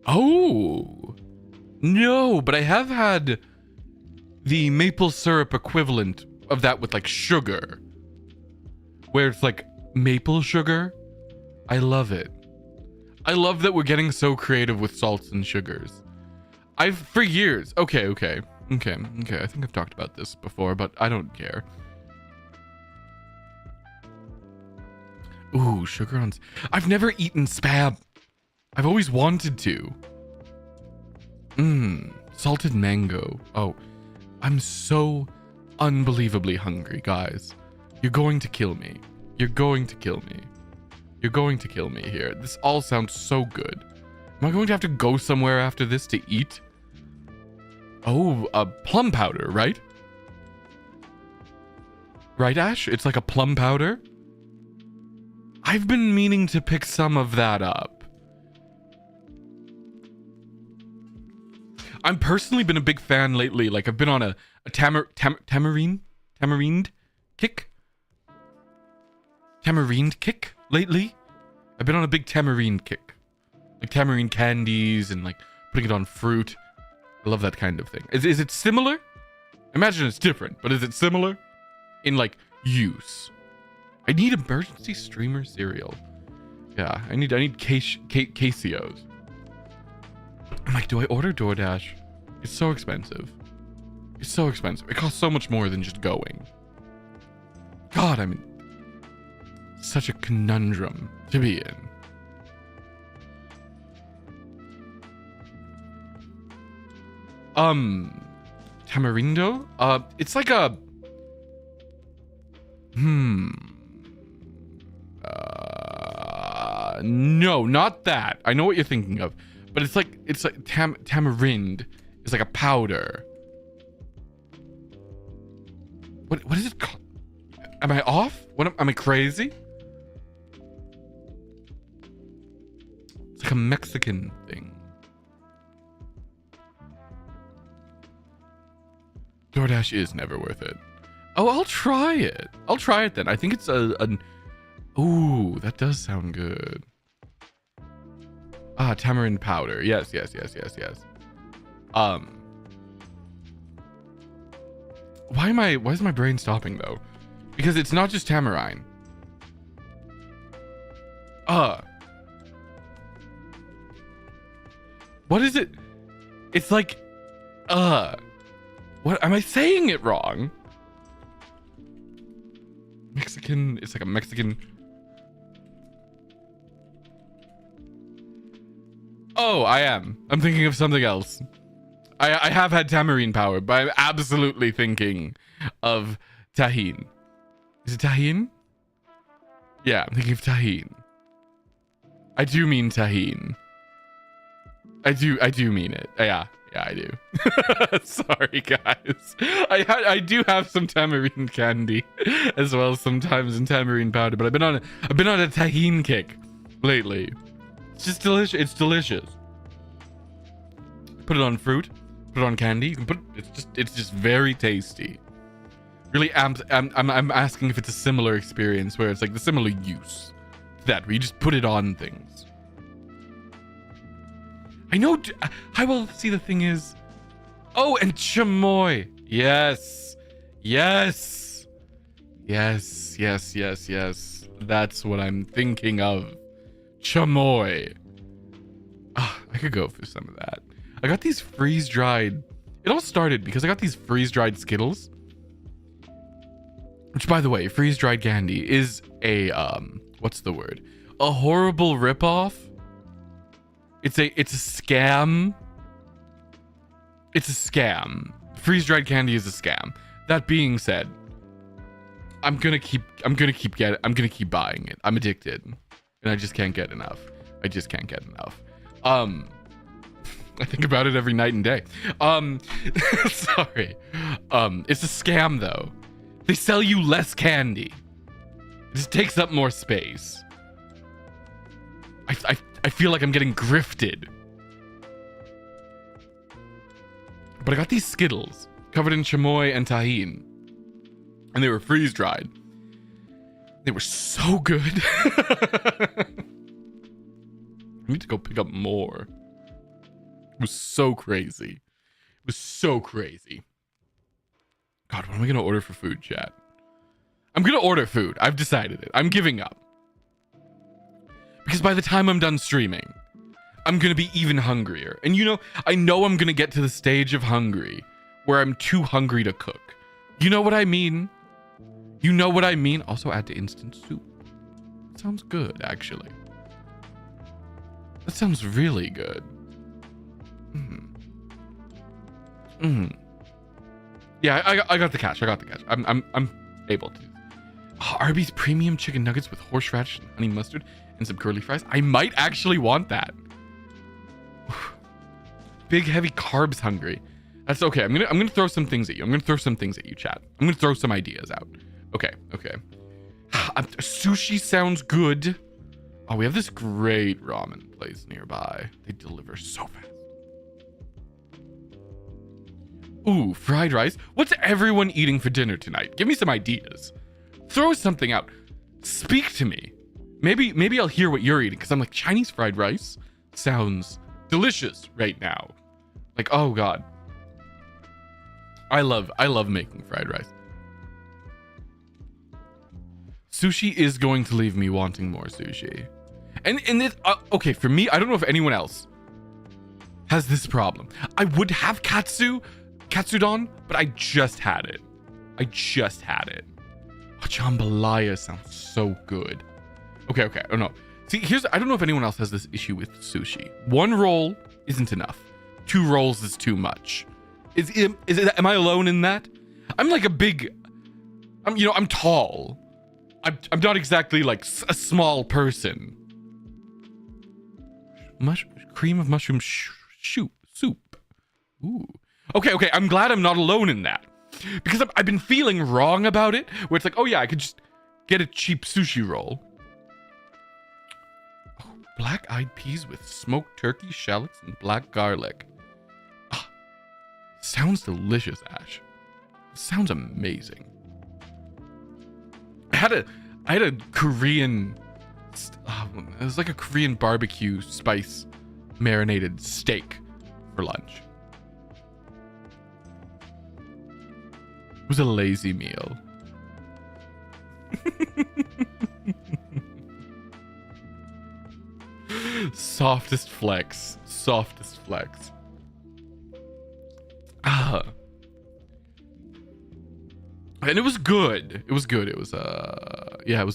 Oh! No, but I have had the maple syrup equivalent of that with like sugar, where it's like maple sugar. I love it. I love that we're getting so creative with salts and sugars. For years. Okay. I think I've talked about this before, but I don't care. Ooh, sugar on... I've never eaten Spam. I've always wanted to. Salted mango. Oh, I'm so unbelievably hungry, guys. You're going to kill me. You're going to kill me. You're going to kill me here. This all sounds so good. Am I going to have to go somewhere after this to eat? Oh, a plum powder, right? Right, Ash? It's like a plum powder? I've been meaning to pick some of that up. I'm personally been a big fan lately. Like, I've been on a tamarind kick. Tamarind kick lately. I've been on a big tamarind kick. Like tamarind candies and like putting it on fruit. I love that kind of thing. Is it similar? Imagine it's different, but is it similar in like use? I need emergency streamer cereal. Yeah, I need Casios. I'm like, do I order DoorDash? It's so expensive. It's so expensive. It costs so much more than just going. God, I'm in such a conundrum to be in. Tamarindo? It's like a... No, not that. I know what you're thinking of. But it's like tamarind is like a powder. What is it called? Am I off? Am I crazy? It's like a Mexican thing. DoorDash is never worth it. Oh, I'll try it. I'll try it then. I think it's an... Ooh, that does sound good. Ah, tamarind powder. Yes. Why is my brain stopping though? Because it's not just tamarind. What is it? It's like, what am I saying it wrong? Mexican, it's like a Mexican. Oh, I'm thinking of something else. I have had tamarind power, but I'm absolutely thinking of tahine. Is it tahine? Yeah, I'm thinking of tahine. I do mean tahine. I do mean it. Yeah, I do. Sorry, guys. I do have some tamarind candy as well sometimes, and tamarind powder, but I've been on a tahine kick lately. It's just delicious. It's delicious. Put it on fruit. Put it on candy. You can it's just very tasty. Really, I'm asking if it's a similar experience where it's like the similar use to that, where you just put it on things. I know. How well, see, the thing is, oh, and chamoy. Yes. That's what I'm thinking of. Chamoy. I could go for some of that. I got these freeze-dried... It all started because I got these freeze-dried Skittles. Which, by the way, freeze-dried candy is a, what's the word? A horrible ripoff. It's a scam. It's a scam. Freeze-dried candy is a scam. That being said, I'm gonna keep buying it. I'm addicted. And I just can't get enough. I think about it every night and day. Sorry. It's a scam though. They sell you less candy. It just takes up more space. I feel like I'm getting grifted. But I got these Skittles covered in chamoy and tahine. And they were freeze-dried. They were so good. I need to go pick up more. It was so crazy. God, what am I gonna order for food, chat? I'm gonna order food. I've decided it. I'm giving up. Because by the time I'm done streaming, I'm gonna be even hungrier. And you know, I know I'm gonna get to the stage of hungry where I'm too hungry to cook. You know what I mean? You know what I mean? Also add to instant soup. Sounds good, actually. That sounds really good. Yeah, I got the cash. I'm able to. Oh, Arby's premium chicken nuggets with horseradish and honey mustard and some curly fries. I might actually want that. Big heavy carbs hungry. That's okay. I'm gonna throw some things at you. Chat. I'm gonna throw some ideas out. Okay. Sushi sounds good. Oh, we have this great ramen place nearby. They deliver so fast. Ooh, fried rice. What's everyone eating for dinner tonight? Give me some ideas. Throw something out. Speak to me. Maybe I'll hear what you're eating, because I'm like, Chinese fried rice sounds delicious right now. Like, oh God. I love making fried rice. Sushi is going to leave me wanting more sushi. And this, okay, for me, I don't know if anyone else has this problem. I would have Katsudan, but I just had it. Oh, jambalaya sounds so good. Okay. Oh no. See, I don't know if anyone else has this issue with sushi. One roll isn't enough. 2 rolls is too much. Am I alone in that? I'm like I'm tall. I'm not exactly like a small person. Cream of mushroom soup. Ooh. Okay. I'm glad I'm not alone in that. Because I've been feeling wrong about it. Where it's like, oh yeah, I could just get a cheap sushi roll. Oh, black-eyed peas with smoked turkey, shallots, and black garlic. Ah, sounds delicious, Ash. Sounds amazing. I had a Korean... it was like a Korean barbecue spice marinated steak for lunch. It was a lazy meal. Softest flex. And it was good. It was good. It was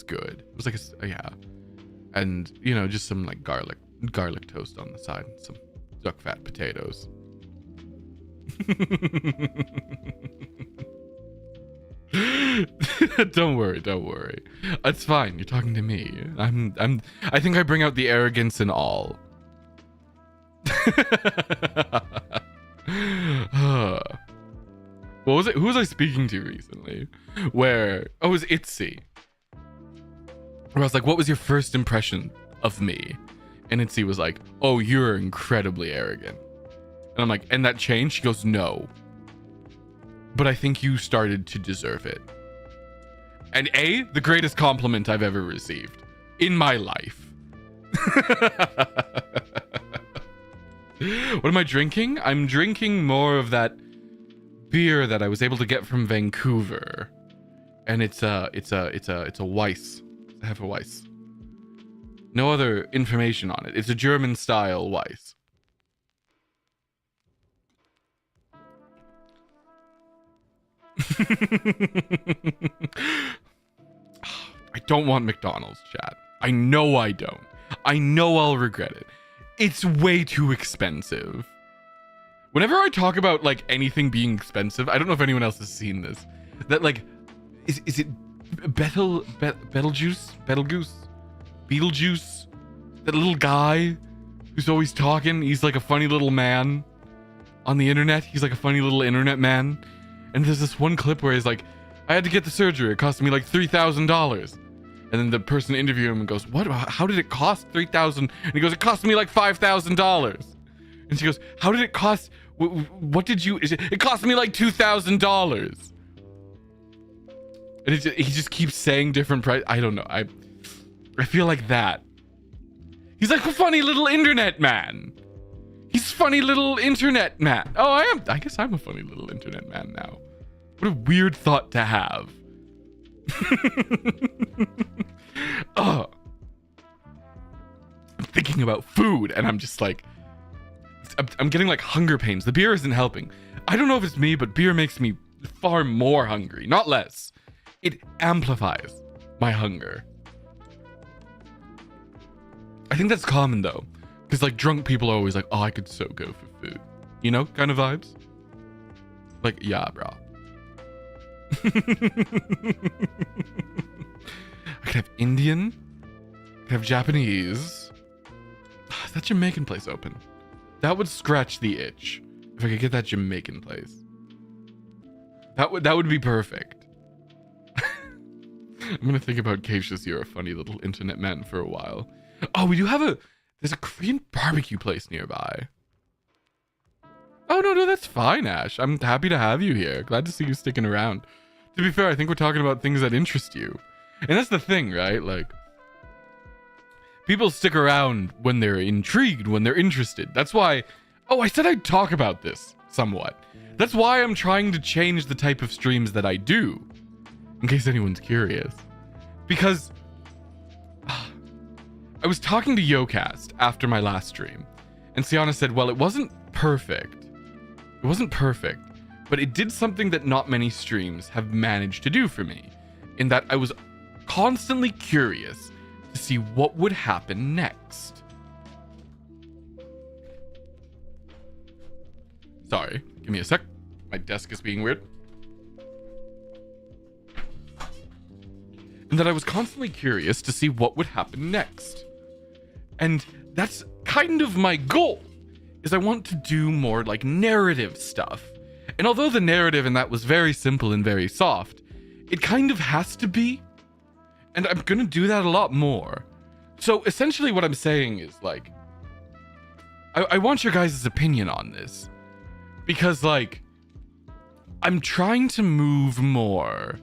good. It was like yeah. And you know, just some like garlic toast on the side, some duck fat potatoes. Don't worry. It's fine. You're talking to me. I think I bring out the arrogance in all. What was it? Who was I speaking to recently? It was Itsi. Where I was like, what was your first impression of me? And Itzi was like, oh, you're incredibly arrogant. And I'm like, and that changed? She goes, no. But I think you started to deserve it. And the greatest compliment I've ever received in my life. What am I drinking? I'm drinking more of that beer that I was able to get from Vancouver. And it's a Weiss. It's a Hefeweiss. No other information on it. It's a German style Weiss. I don't want McDonald's, chat. I know I don't. I know I'll regret it. It's way too expensive. Whenever I talk about like anything being expensive, I don't know if anyone else has seen this. That like, is it Betelgeuse? That little guy who's always talking. He's like a funny little man on the internet. He's like a funny little internet man. And there's this one clip where he's like, I had to get the surgery. It cost me like $3,000. And then the person interviewing him goes, what? How did it cost $3,000? And he goes, it cost me like $5,000. And she goes, how did it cost? What did you? It cost me like $2,000. And he just keeps saying different price. I don't know. I feel like that. He's like a funny little internet man. He's funny little internet man. Oh, I guess I'm a funny little internet man now. What a weird thought to have. Oh, I'm thinking about food and I'm just like, I'm getting like hunger pains. The beer isn't helping. I don't know if it's me, but beer makes me far more hungry, not less. It amplifies my hunger. I think that's common though, because like drunk people are always like, oh, I could so go for food, you know, kind of vibes. Like, yeah, bro. I could have Indian, I could have Japanese. Is that Jamaican place open? That would scratch the itch if I could get that Jamaican place. That would be perfect. I'm gonna think about Cassius. You're a funny little internet man for a while. Oh, we do have there's a Korean barbecue place nearby. Oh, no, that's fine, Ash. I'm happy to have you here. Glad to see you sticking around. To be fair, I think we're talking about things that interest you. And that's the thing, right? Like, people stick around when they're intrigued, when they're interested. That's why... Oh, I said I'd talk about this somewhat. That's why I'm trying to change the type of streams that I do. In case anyone's curious. Because... I was talking to Yokast after my last stream, and Sianna said, well, it wasn't perfect. It wasn't perfect, but it did something that not many streams have managed to do for me, in that I was constantly curious to see what would happen next. Sorry, give me a sec. My desk is being weird. And that I was constantly curious to see what would happen next. And that's kind of my goal, is I want to do more like narrative stuff. And although the narrative in that was very simple and very soft, it kind of has to be. And I'm gonna do that a lot more. So essentially what I'm saying is like, I want your guys' opinion on this. Because like, I'm trying to move more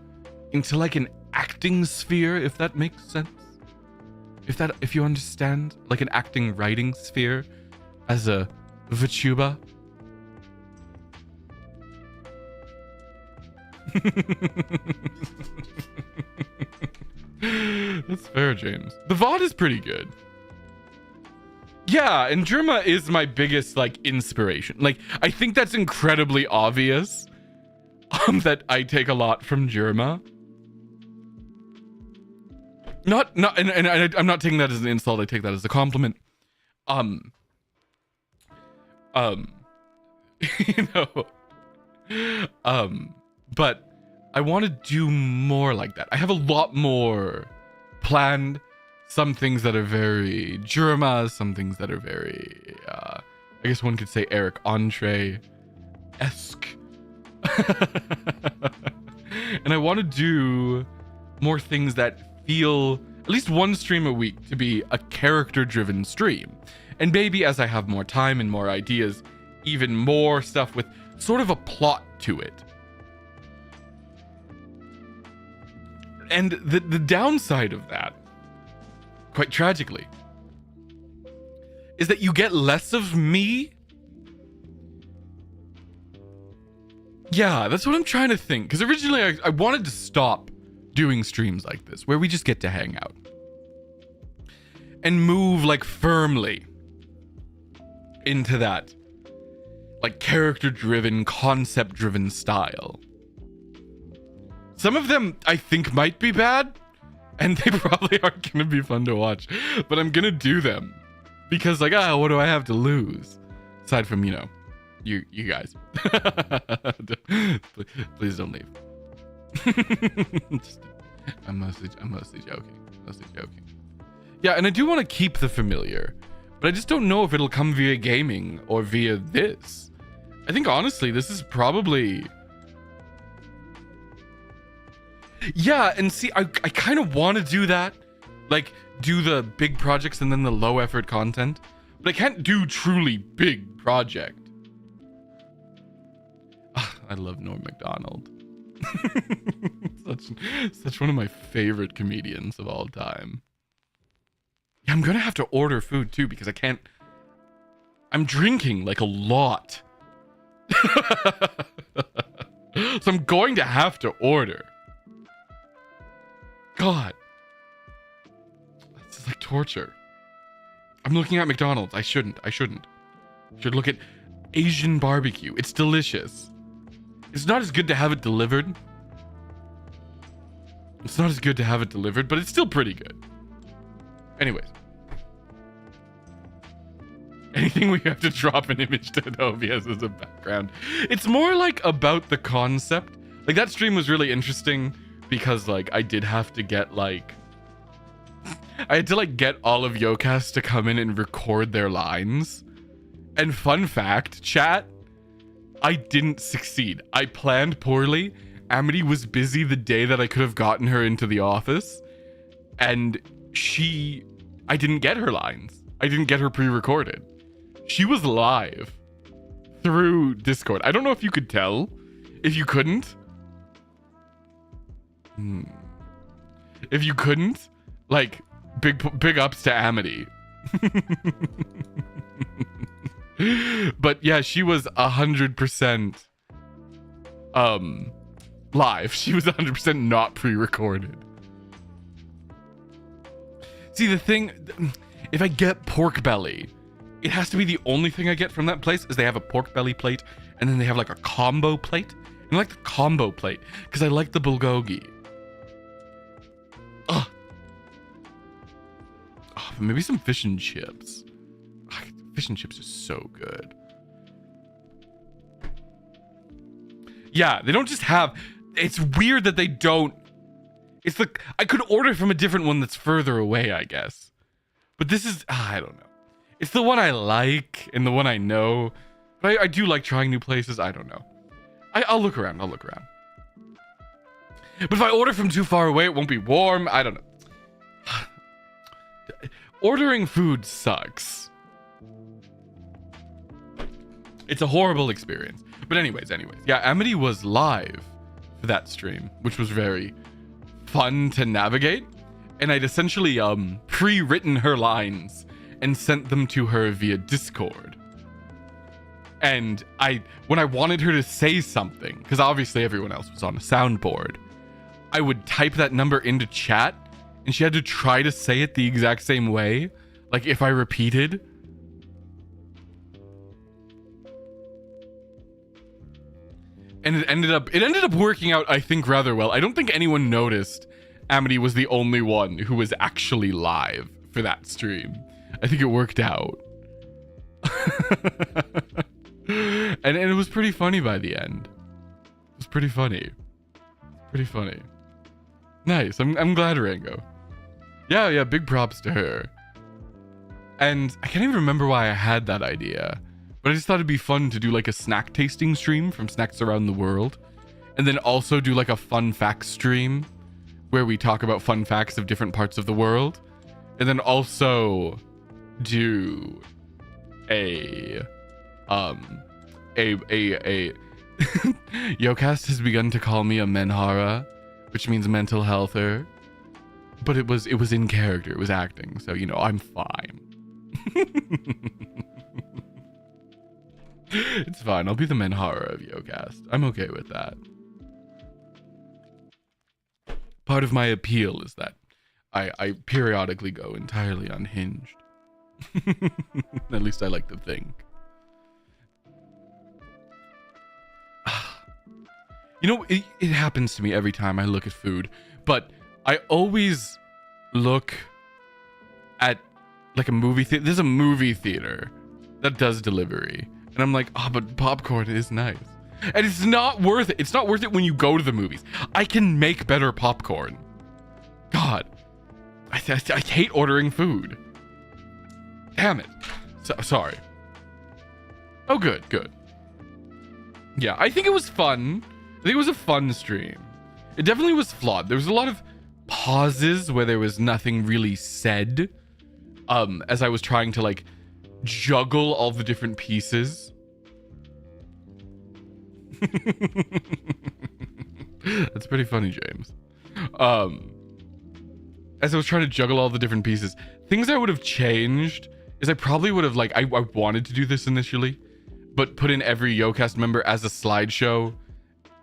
into like an acting sphere, if that makes sense. If you understand, like an acting writing sphere as a VTuber. That's fair, James. The VOD is pretty good. Yeah, and Germa is my biggest like inspiration. Like, I think that's incredibly obvious that I take a lot from Germa. And I'm not taking that as an insult. I take that as a compliment. You know, but I want to do more like that. I have a lot more planned. Some things that are very Germa, some things that are very, I guess one could say Eric Andre-esque. And I want to do more things that feel at least one stream a week to be a character-driven stream. And maybe as I have more time and more ideas, even more stuff with sort of a plot to it. And the downside of that, quite tragically, is that you get less of me. Yeah, that's what I'm trying to think. Because originally I wanted to stop doing streams like this, where we just get to hang out. And move like firmly into that like character-driven, concept-driven style. Some of them I think might be bad, and they probably aren't gonna be fun to watch, but I'm gonna do them because like, what do I have to lose aside from, you know, you guys. Please don't leave. I'm mostly joking. Yeah, and I do want to keep the familiar, but I just don't know if it'll come via gaming or via this. I think honestly this is probably... Yeah, and see, I kind of want to do that. Like, do the big projects and then the low effort content. But I can't do truly big project. I love Norm Macdonald. such one of my favorite comedians of all time. Yeah, I'm gonna have to order food too because I can't... I'm drinking like a lot. So I'm going to have to order. God. This is like torture. I'm looking at McDonald's. I shouldn't. I should look at Asian barbecue. It's delicious. It's not as good to have it delivered. It's not as good to have it delivered, but it's still pretty good. Anyways. Anything we have to drop an image to OBS as a background. It's more like about the concept. Like that stream was really interesting because like I did have to get like I had to like get all of Yokast to come in and record their lines. And fun fact, chat, I didn't succeed. I planned poorly. Amity was busy the day that I could have gotten her into the office. And I didn't get her lines. I didn't get her pre-recorded. She was live through Discord. I don't know if you could tell. If you couldn't. If you couldn't, like, big ups to Amity. But yeah, she was 100% live. She was 100% not pre-recorded. See, the thing, if I get pork belly, it has to be the only thing I get from that place is they have a pork belly plate and then they have like a combo plate. And I like the combo plate because I like the bulgogi. Ugh. Oh, maybe some fish and chips. Fish and chips is so good. Yeah, they don't just have... It's weird that they don't... It's the... I could order from a different one that's further away, I guess. But this is... I don't know. It's the one I like and the one I know. But I do like trying new places. I don't know. I'll look around. I'll look around. But if I order from too far away, it won't be warm. I don't know. Ordering food sucks. It's a horrible experience. But anyways. Yeah, Amity was live for that stream, which was very fun to navigate. And I'd essentially pre-written her lines and sent them to her via Discord. And when I wanted her to say something, because obviously everyone else was on a soundboard, I would type that number into chat, and she had to try to say it the exact same way. Like if I repeated. And it ended up working out, I think, rather well. I don't think anyone noticed Amity was the only one who was actually live for that stream. I think it worked out. and it was pretty funny by the end. It was pretty funny. Pretty funny. Nice. I'm glad, Rango. Yeah, big props to her. And I can't even remember why I had that idea, but I just thought it'd be fun to do like a snack tasting stream from snacks around the world, and then also do like a fun facts stream where we talk about fun facts of different parts of the world, and then also do a Yokast has begun to call me a menhara, which means mental healther, but it was in character, it was acting, so you know, I'm fine. It's fine, I'll be the menhara of Yokast. I'm okay with that. Part of my appeal is that I periodically go entirely unhinged. At least I like to think. You know, it happens to me every time I look at food, but I always look at like a movie theater. There's a movie theater that does delivery, and I'm like, oh, but popcorn is nice. And it's not worth it. It's not worth it when you go to the movies. I can make better popcorn. God, I hate ordering food. Damn it. Sorry. Oh, good. Yeah, I think it was fun. I think it was a fun stream. It definitely was flawed. There was a lot of pauses where there was nothing really said. As I was trying to like juggle all the different pieces. That's pretty funny, James. As I was trying to juggle all the different pieces, things I would have changed is I probably would have like, I wanted to do this initially, but put in every Yokast member as a slideshow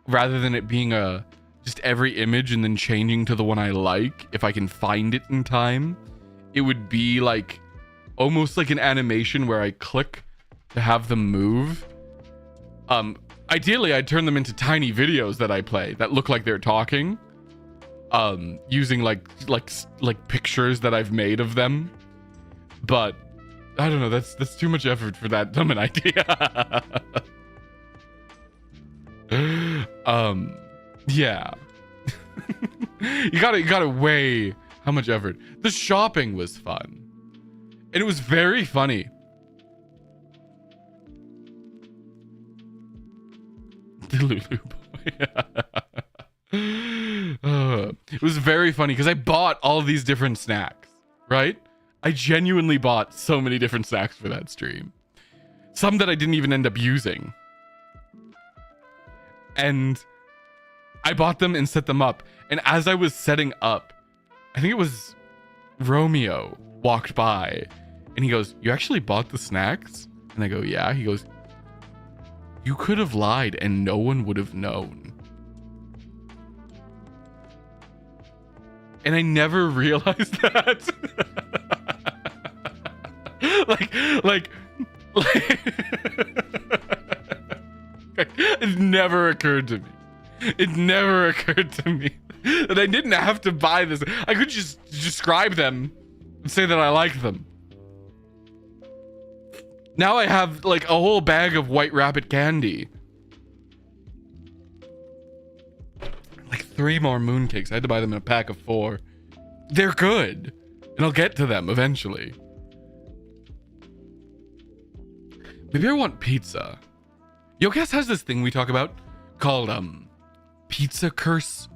rather than it being a just every image and then changing to the one I like, if I can find it in time, it would be like almost like an animation where I click to have them move. Ideally, I'd turn them into tiny videos that I play that look like they're talking, using like pictures that I've made of them. But I don't know, that's too much effort for that dumb an idea. Yeah. you gotta weigh how much effort. The shopping was fun, and it was very funny. The Lulu boy. It was very funny because I bought all these different snacks, right? I genuinely bought so many different snacks for that stream. Some that I didn't even end up using. And I bought them and set them up. And as I was setting up, I think it was Romeo walked by and he goes, "You actually bought the snacks?" And I go, "Yeah." He goes, "You could have lied and no one would have known." And I never realized that. like it never occurred to me. It never occurred to me that I didn't have to buy this. I could just describe them and say that I like them. Now I have like a whole bag of White Rabbit candy. Like 3 more mooncakes. I had to buy them in a pack of 4. They're good. And I'll get to them eventually. Maybe I want pizza. Yokast has this thing we talk about called pizza curse.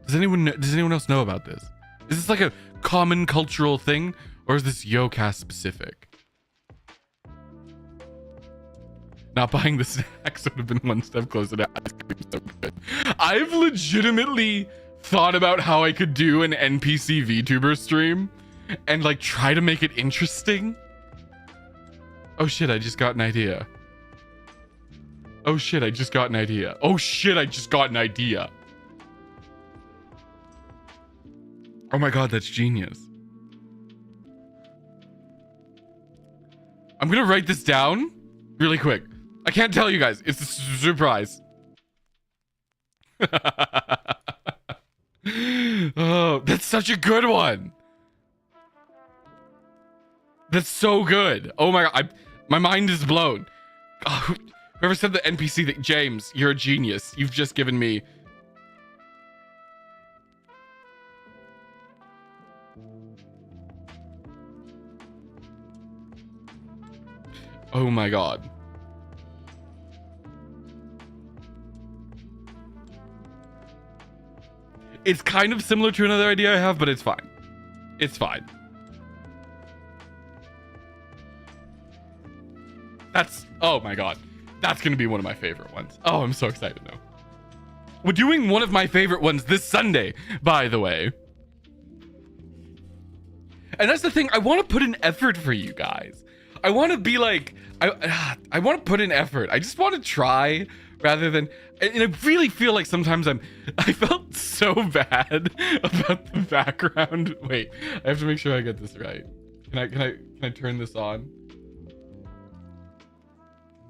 Does anyone else know about this? Is this like a common cultural thing, or is this Yokast specific? Not buying the snacks would have been one step closer to ice cream. So good. I've legitimately thought about how I could do an NPC VTuber stream and like try to make it interesting. Oh shit, I just got an idea. Oh shit, I just got an idea. Oh shit, I just got an idea. Oh my god, that's genius. I'm gonna write this down really quick. I can't tell you guys. It's a surprise. Oh, that's such a good one. That's so good. Oh my god, my mind is blown. Oh, whoever said the NPC that, James, you're a genius. You've just given me. Oh my god. It's kind of similar to another idea I have, but it's fine. It's fine. That's, oh my god. That's going to be one of my favorite ones. Oh, I'm so excited now. We're doing one of my favorite ones this Sunday, by the way. And that's the thing. I want to put in effort for you guys. I want to be like, I want to put in effort. I just want to try rather than, and I really feel like sometimes I felt so bad about the background. Wait, I have to make sure I get this right. Can I turn this on?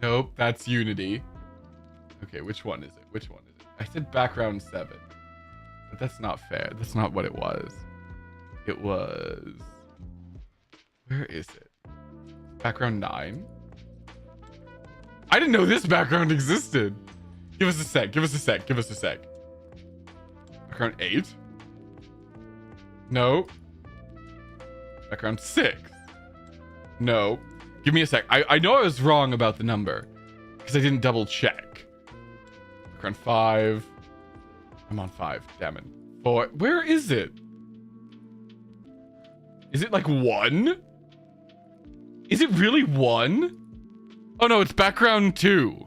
Nope, that's Unity. Okay, which one is it? Which one is it? I said background 7, but that's not fair. That's not what it was. It was, where is it? Background 9. I didn't know this background existed. Give us a sec. Give us a sec. Give us a sec. Background 8. No. Background 6. No. Give me a sec. I know I was wrong about the number because I didn't double check. Background 5. I'm on 5. Damn it. 4. Where is it? Is it like 1? Is it really 1? Oh no, it's background 2.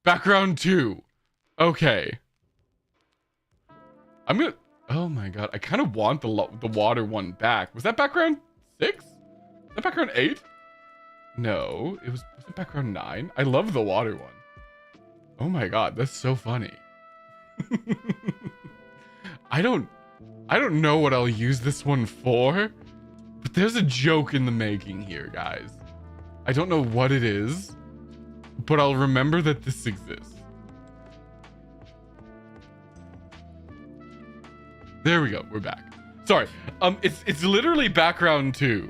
Background 2. Okay. I'm gonna, oh my god, I kind of want the water one back. Was that background 6? Was that background 8? No, was it background 9? I love the water one. Oh my god, that's so funny. I don't know what I'll use this one for, but there's a joke in the making here, guys. I don't know what it is, but I'll remember that this exists. There we go. We're back. Sorry. It's literally background 2.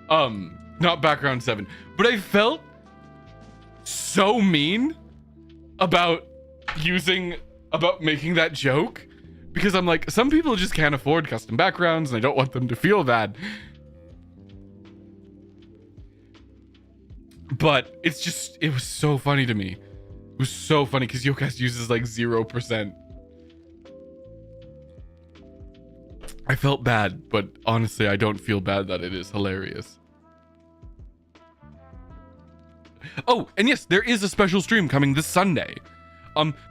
Not background 7. But I felt so mean about making that joke, because I'm like, some people just can't afford custom backgrounds and I don't want them to feel bad. But it was so funny to me. It was so funny because Yokast uses like 0%. I felt bad, but honestly, I don't feel bad that it is hilarious. Oh, and yes, there is a special stream coming this Sunday.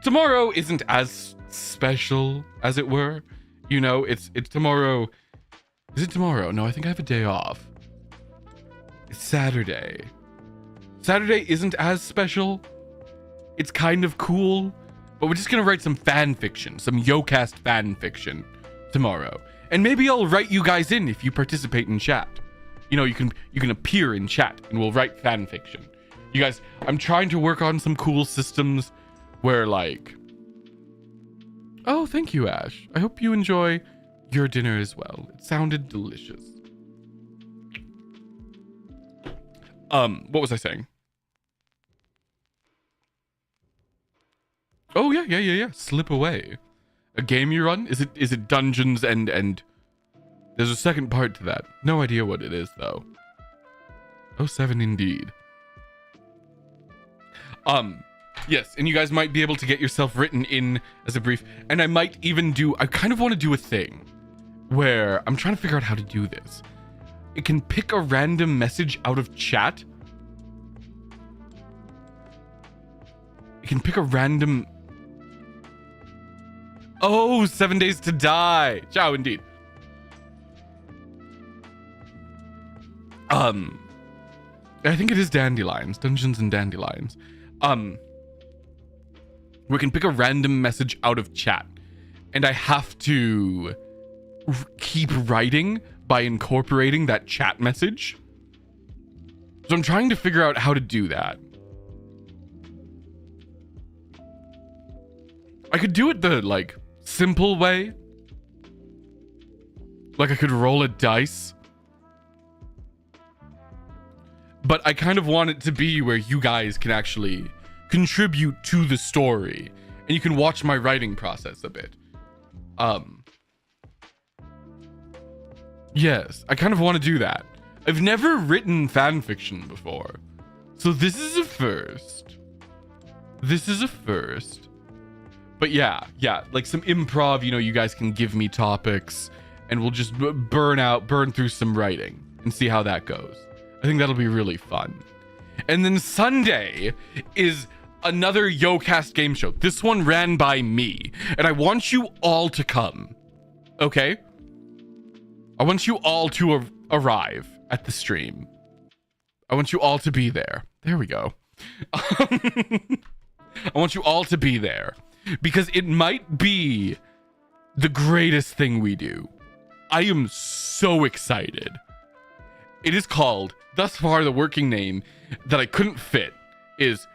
Tomorrow isn't as special, as it were. You know, it's tomorrow. Is it tomorrow? No, I think I have a day off. It's Saturday. Saturday isn't as special. It's kind of cool, but we're just gonna write some fan fiction, some Yokast fan fiction tomorrow. And maybe I'll write you guys in if you participate in chat. You know, you can appear in chat and we'll write fan fiction. You guys, I'm trying to work on some cool systems where like... Oh, thank you, Ash. I hope you enjoy your dinner as well. It sounded delicious. What was I saying? Oh, yeah. Slip away. A game you run? Is it Dungeons and... There's a second part to that. No idea what it is, though. 07 indeed. Yes, and you guys might be able to get yourself written in as a brief. And I might even do... I kind of want to do a thing where... I'm trying to figure out how to do this. It can pick a random message out of chat. It can pick a random... Oh, 7 Days to Die. Ciao, indeed. I think it is Dandelions. Dungeons and Dandelions. We can pick a random message out of chat. And I have to keep writing by incorporating that chat message. So I'm trying to figure out how to do that. I could do it the, like, simple way. Like I could roll a dice. But I kind of want it to be where you guys can actually contribute to the story. And you can watch my writing process a bit. Yes, I kind of want to do that. I've never written fan fiction before. So this is a first. This is a first. But yeah, like some improv, you know, you guys can give me topics and we'll just burn through some writing and see how that goes. I think that'll be really fun. And then Sunday is another Yokast game show. This one ran by me, and I want you all to come. Okay? I want you all to arrive at the stream. I want you all to be there. There we go. I want you all to be there because it might be the greatest thing we do. I am so excited. It is called, thus far the working name that I couldn't fit is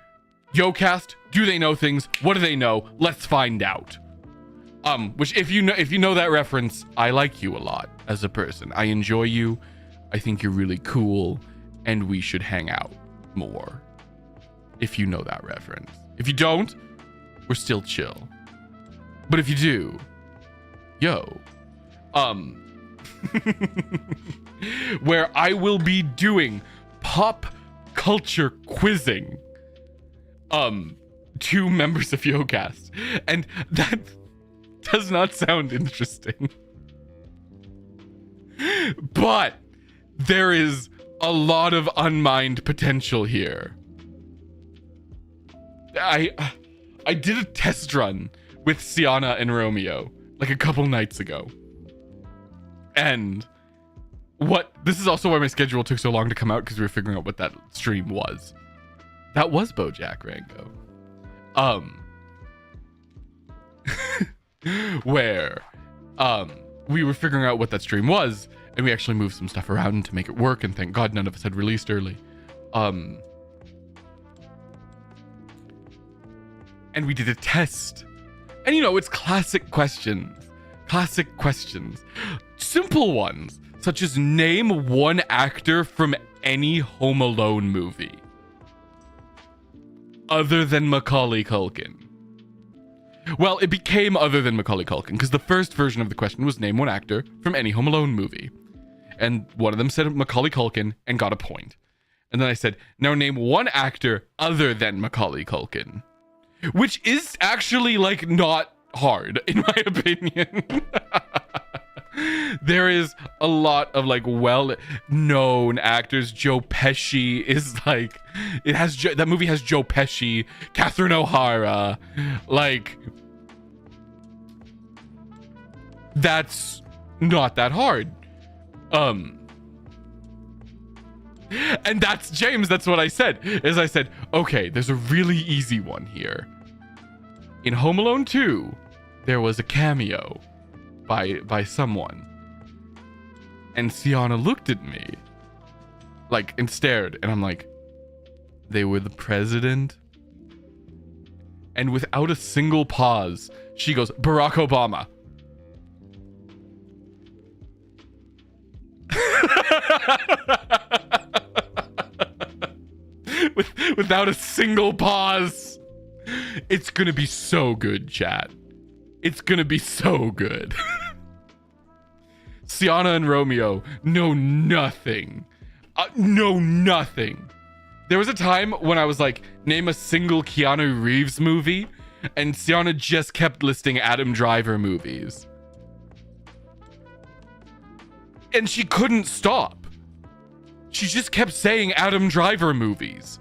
Yokast. Do they know things? What do they know? Let's find out. Which if you know that reference, I like you a lot as a person. I enjoy you. I think you're really cool, and we should hang out more. If you know that reference. If you don't, we're still chill. But if you do, yo, where I will be doing pop culture quizzing, to members of Yokast, and that does not sound interesting. But there is a lot of unmined potential here. I did a test run with Sianna and Romeo like a couple nights ago. And this is also why my schedule took so long to come out, because we were figuring out what that stream was. That was BoJack Rango. Where we were figuring out what that stream was, and we actually moved some stuff around to make it work, and thank God none of us had released early. And we did a test. And you know, it's classic questions. Simple ones, such as name one actor from any Home Alone movie other than Macaulay Culkin. Well, it became other than Macaulay Culkin because the first version of the question was name one actor from any Home Alone movie. And one of them said Macaulay Culkin and got a point. And then I said, now name one actor other than Macaulay Culkin. Which is actually, like, not hard, in my opinion. There is a lot of, like, well-known actors. Joe Pesci is, like... that movie has Joe Pesci, Catherine O'Hara. Like... That's not that hard. And that's James. That's what I said. I said, okay, there's a really easy one here. In Home Alone 2, there was a cameo by someone, and Sianna looked at me, like, and stared, and I'm like, they were the president. And without a single pause, she goes, Barack Obama. Without a single pause. It's gonna be so good, chat. It's gonna be so good. Sianna and Romeo know nothing. Know nothing. There was a time when I was like, name a single Keanu Reeves movie, and Sianna just kept listing Adam Driver movies. And she couldn't stop. She just kept saying Adam Driver movies.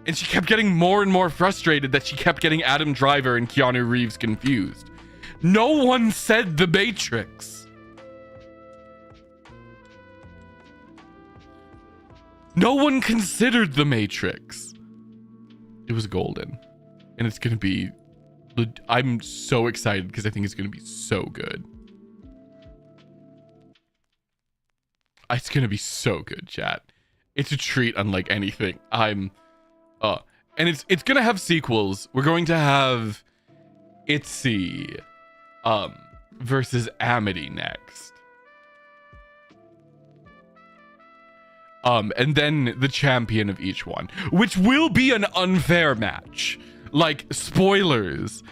And she kept getting more and more frustrated that she kept getting Adam Driver and Keanu Reeves confused. No one said The Matrix. No one considered The Matrix. It was golden. And it's going to be... I'm so excited because I think it's going to be so good. It's going to be so good, chat. It's a treat unlike anything. And it's going to have sequels. We're going to have Itsi versus Amity next. And then the champion of each one, which will be an unfair match. Like, spoilers.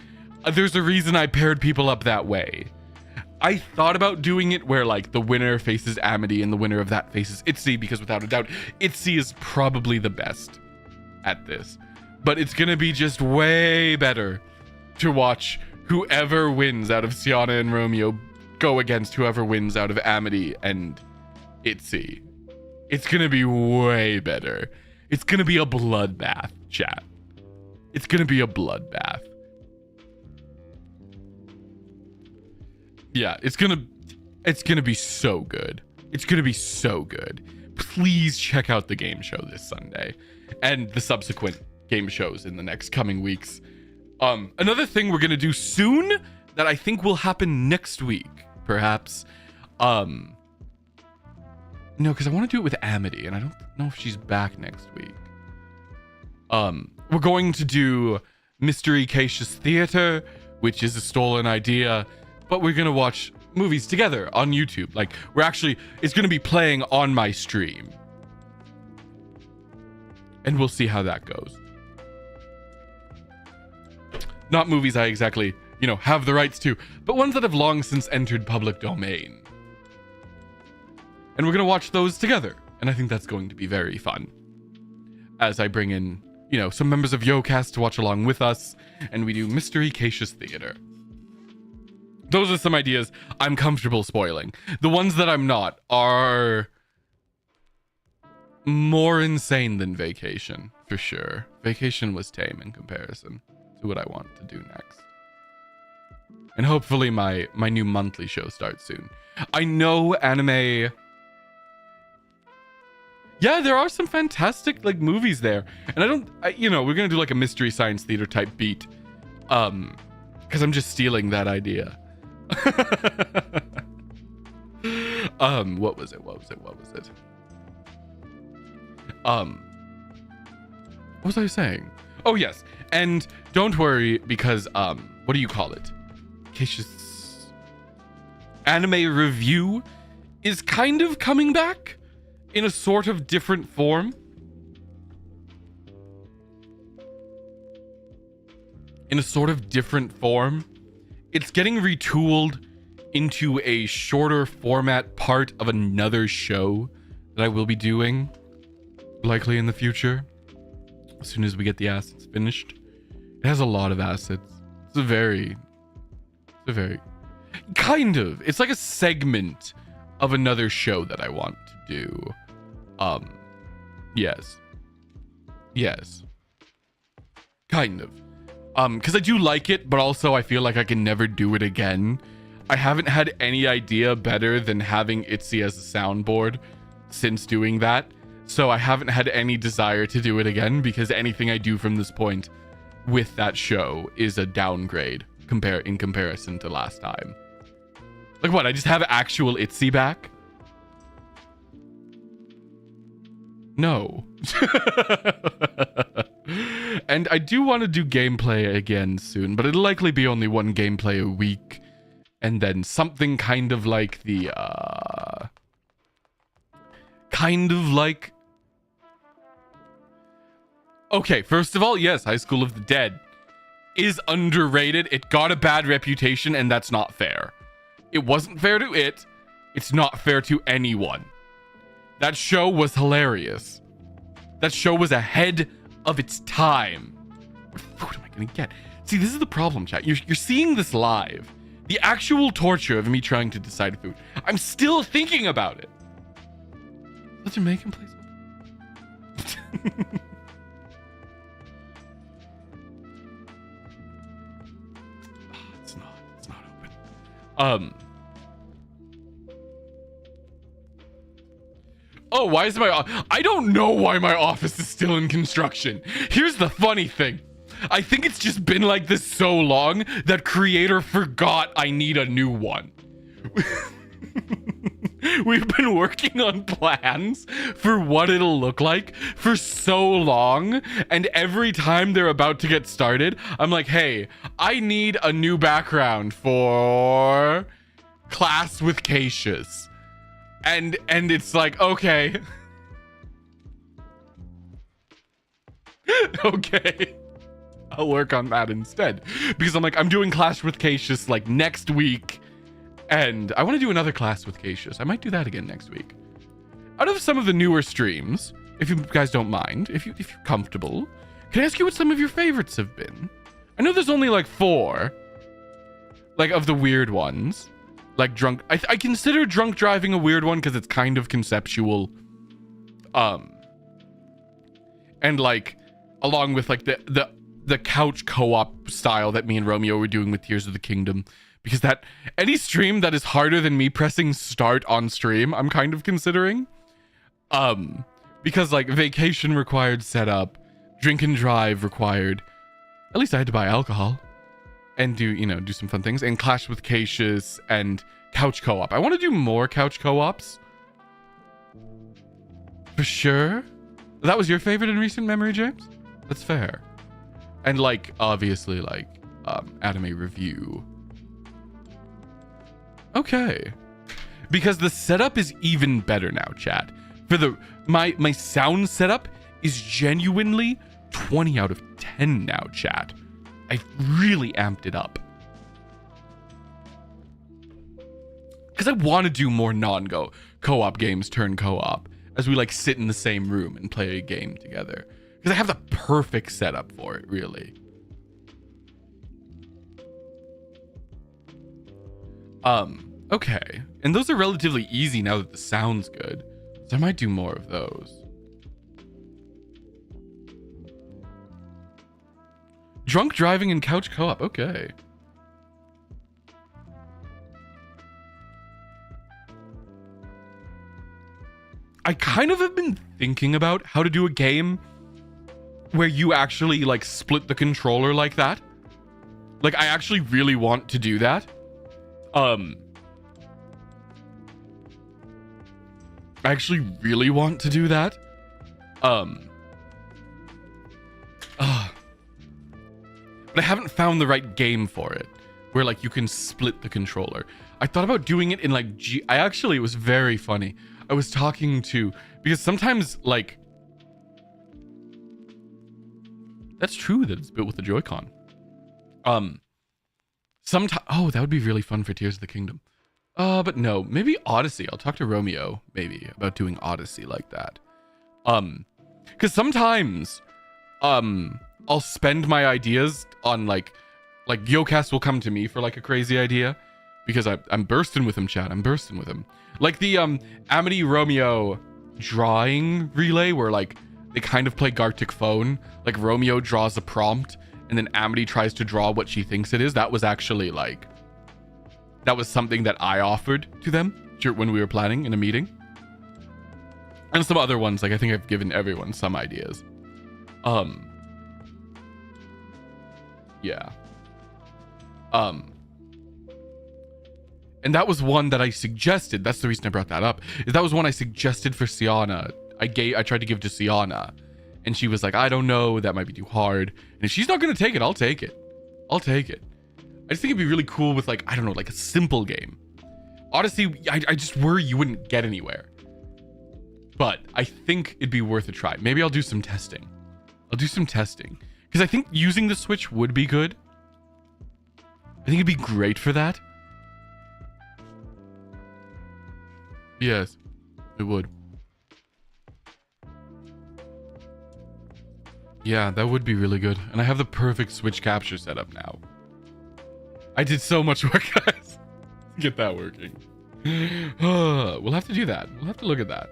There's a reason I paired people up that way. I thought about doing it where, like, the winner faces Amity and the winner of that faces Itzi, because without a doubt, Itzi is probably the best at this. But it's gonna be just way better to watch whoever wins out of Sianna and Romeo go against whoever wins out of Amity and Itzi. It's gonna be way better. It's gonna be a bloodbath, chat. It's gonna be a bloodbath. Yeah, it's gonna be so good. It's gonna be so good. Please check out the game show this Sunday and the subsequent game shows in the next coming weeks. Another thing we're gonna do soon that I think will happen next week, perhaps. No, because I want to do it with Amity, and I don't know if she's back next week. We're going to do Mystery Cautious Theater, which is a stolen idea, but we're gonna watch movies together on YouTube. Like, it's gonna be playing on my stream. And we'll see how that goes. Not movies I exactly, have the rights to, but ones that have long since entered public domain. And we're gonna watch those together. And I think that's going to be very fun. As I bring in, some members of Yokast to watch along with us, and we do Mystery Cautious Theater. Those are some ideas I'm comfortable spoiling. The ones that I'm not are more insane than Vacation, for sure. Vacation was tame in comparison to what I want to do next. And hopefully my new monthly show starts soon. I know anime... Yeah, there are some fantastic like movies there, and you know, we're gonna do like a mystery science theater type beat, because I'm just stealing that idea. What was it? What was I saying? Oh yes, and don't worry because what do you call it? Cautious anime review is kind of coming back in a sort of different form. It's getting retooled into a shorter format part of another show that I will be doing likely in the future as soon as we get the assets finished. It has a lot of assets. It's a very kind of, it's like a segment of another show that I want to do. Yes, kind of, because I do like it, but also I feel like I can never do it again. I haven't had any idea better than having Itsi as a soundboard since doing that, so I haven't had any desire to do it again, because anything I do from this point with that show is a downgrade in comparison to last time. Like what, I just have actual Itsi back? No. And I do want to do gameplay again soon, but it'll likely be only one gameplay a week, and then something kind of like the okay, first of all, yes, High School of the Dead is underrated. It got a bad reputation, and that's not fair. It wasn't fair to it. It's not fair to anyone. That show was hilarious. That show was ahead of its time. What food am I gonna get? See, this is the problem, chat. You're seeing this live. The actual torture of me trying to decide food. I'm still thinking about it. Is that Jamaican place? It's not open. Oh, why is I don't know why my office is still in construction. Here's the funny thing. I think it's just been like this so long that creator forgot I need a new one. We've been working on plans for what it'll look like for so long, and every time they're about to get started, I'm like, hey, I need a new background for Class with Cautious. And it's like, okay. Okay. I'll work on that instead. Because I'm like, I'm doing Clash with Cautious like next week. And I want to do another Class with Cautious. I might do that again next week. Out of some of the newer streams, if you guys don't mind, if you're comfortable, can I ask you what some of your favorites have been? I know there's only like 4. Like of the weird ones. Like drunk, I consider drunk driving a weird one because it's kind of conceptual. And like, along with like the couch co-op style that me and Romeo were doing with Tears of the Kingdom, because that any stream that is harder than me pressing start on stream, I'm kind of considering. Because like vacation required setup, drink and drive required. At least I had to buy alcohol. And do some fun things, and Clash with Cautious and couch co-op. I want to do more couch co-ops for sure. That was your favorite in recent memory, James? That's fair. And like obviously like anime review. Okay, because the setup is even better now, chat. For my sound setup is genuinely 20 out of 10 now, chat. I've really amped it up. Because I want to do more co-op games turn co-op as we like sit in the same room and play a game together. Because I have the perfect setup for it, really. Okay. And those are relatively easy now that the sound's good. So I might do more of those. Drunk driving and couch co-op. Okay. I kind of have been thinking about how to do a game where you actually like split the controller like that. Like, I actually really want to do that. I actually really want to do that. But I haven't found the right game for it, where like you can split the controller. I thought about doing it in like it was very funny. I was talking to, because sometimes like, that's true that it's built with the Joy-Con. Sometimes, oh, that would be really fun for Tears of the Kingdom. But no, maybe Odyssey. I'll talk to Romeo maybe about doing Odyssey like that. Because sometimes, I'll spend my ideas on like Yokast will come to me for like a crazy idea, because I'm bursting with him, chat. I'm bursting with him. Like the Amity Romeo drawing relay, where like they kind of play Gartic Phone. Like Romeo draws a prompt, and then Amity tries to draw what she thinks it is. That was actually like, that was something that I offered to them when we were planning in a meeting. And some other ones, like I think I've given everyone some ideas. Yeah. And that was one that I suggested. That's the reason I brought that up. Is that was one I suggested for Sianna. I tried to give to Sianna, and she was like, I don't know, that might be too hard. And if she's not gonna take it, I'll take it. I'll take it. I just think it'd be really cool with like, I don't know, like a simple game. Odyssey, I just worry you wouldn't get anywhere. But I think it'd be worth a try. Maybe I'll do some testing. I'll do some testing. Because I think using the Switch would be good. I think it'd be great for that. Yes, it would. Yeah, that would be really good. And I have the perfect Switch capture setup now. I did so much work, guys, to get that working. We'll have to do that. We'll have to look at that.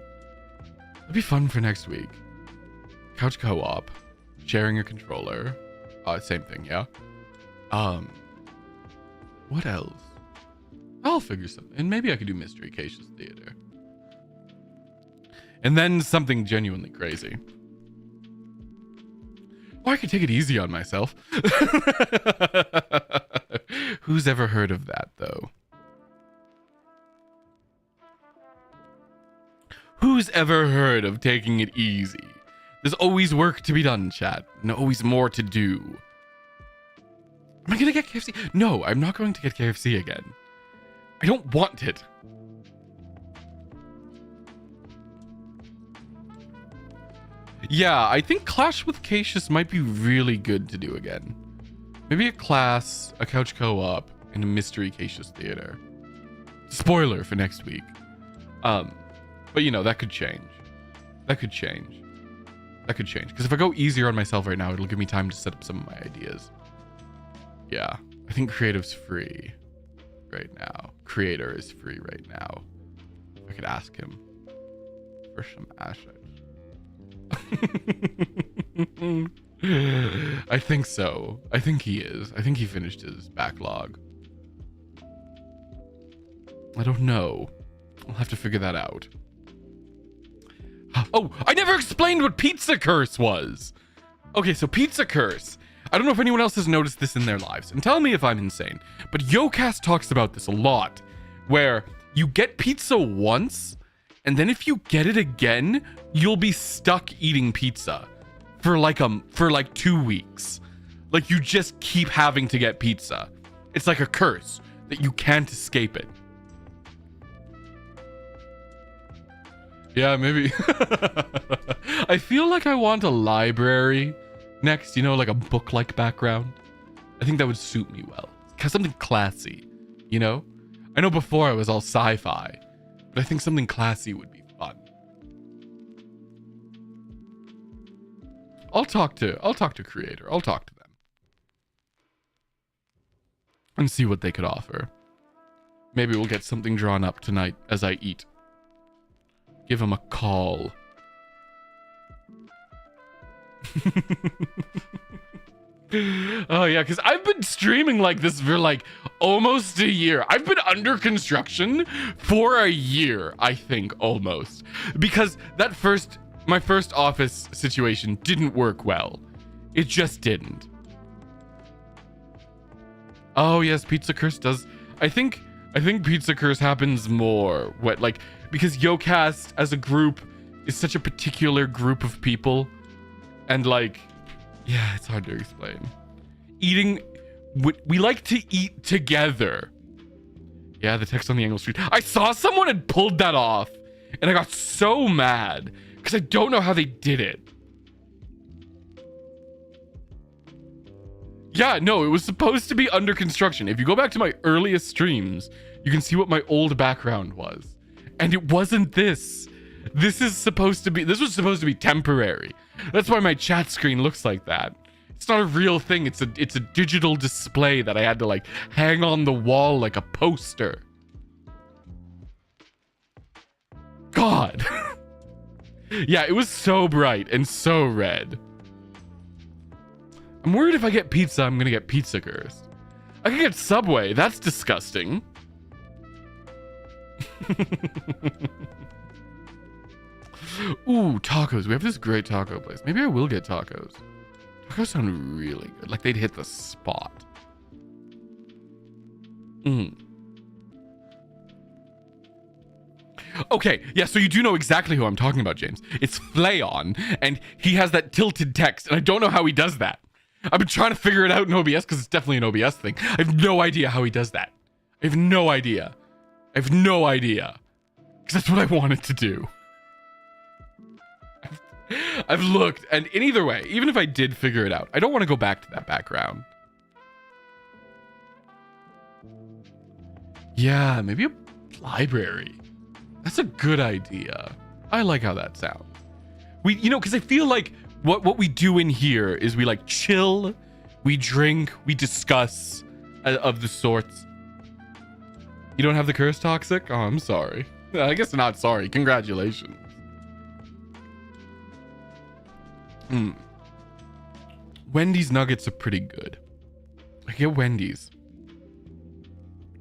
That'd be fun for next week. Couch co-op. Sharing a controller. Same thing, yeah. What else? I'll figure something. And maybe I could do Mystery Cases Theater. And then something genuinely crazy. Or I could take it easy on myself. Who's ever heard of that, though? Who's ever heard of taking it easy? There's always work to be done, chat. And always more to do. Am I gonna get KFC? No, I'm not going to get KFC again. I don't want it. Yeah, I think Clash with Cassius might be really good to do again. Maybe a class, a couch co-op, and a mystery Cassius theater. Spoiler for next week. But you know, that could change. That could change. That could change. Because if I go easier on myself right now, it'll give me time to set up some of my ideas. Yeah, I think creative's free right now. Creator is free right now. I could ask him for some assets. I think so. I think he is. I think he finished his backlog. I don't know. I'll have to figure that out. Oh, I never explained what Pizza Curse was. Okay, so Pizza Curse. I don't know if anyone else has noticed this in their lives, and tell me if I'm insane, but Yokast talks about this a lot, where you get pizza once, and then if you get it again, you'll be stuck eating pizza for like 2 weeks. Like, you just keep having to get pizza. It's like a curse that you can't escape it. Yeah, maybe. I feel like I want a library next, you know, like a book-like background. I think that would suit me well. Something classy, you know? I know before I was all sci-fi, but I think something classy would be fun. I'll talk to Creator. I'll talk to them. And see what they could offer. Maybe we'll get something drawn up tonight as I eat. Give him a call. Oh yeah, because I've been streaming like this for like almost a year. I've been under construction for a year, I think, almost. Because my first office situation didn't work well. It just didn't. Oh yes, Pizza Curse does. I think Pizza Curse happens more because Yokast as a group is such a particular group of people, and like, yeah, it's hard to explain. We like to eat together. Yeah, the text on the angle street. I saw someone had pulled that off, and I got so mad because I don't know how they did it. Yeah, no, it was supposed to be under construction. If you go back to my earliest streams, you can see what my old background was. And it wasn't this. This was supposed to be temporary. That's why my chat screen looks like that. It's not a real thing. It's a digital display that I had to like hang on the wall like a poster. God. Yeah, it was so bright and so red. I'm worried if I get pizza, I'm gonna get Pizza Curse. I could get Subway. That's disgusting. Ooh, tacos. We have this great taco place. Maybe I will get tacos. Tacos sound really good. Like they'd hit the spot. Okay, yeah, so you do know exactly who I'm talking about, James. It's Flayon, and he has that tilted text, and I don't know how he does that. I've been trying to figure it out in OBS because it's definitely an OBS thing. I have no idea how he does that. I have no idea. Because that's what I wanted to do. I've looked, and in either way, even if I did figure it out, I don't want to go back to that background. Yeah, maybe a library. That's a good idea. I like how that sounds. Because I feel like what we do in here is we like chill, we drink, we discuss of the sorts. You don't have the curse toxic? Oh, I'm sorry. I guess I'm not sorry. Congratulations. Wendy's nuggets are pretty good. I can get Wendy's.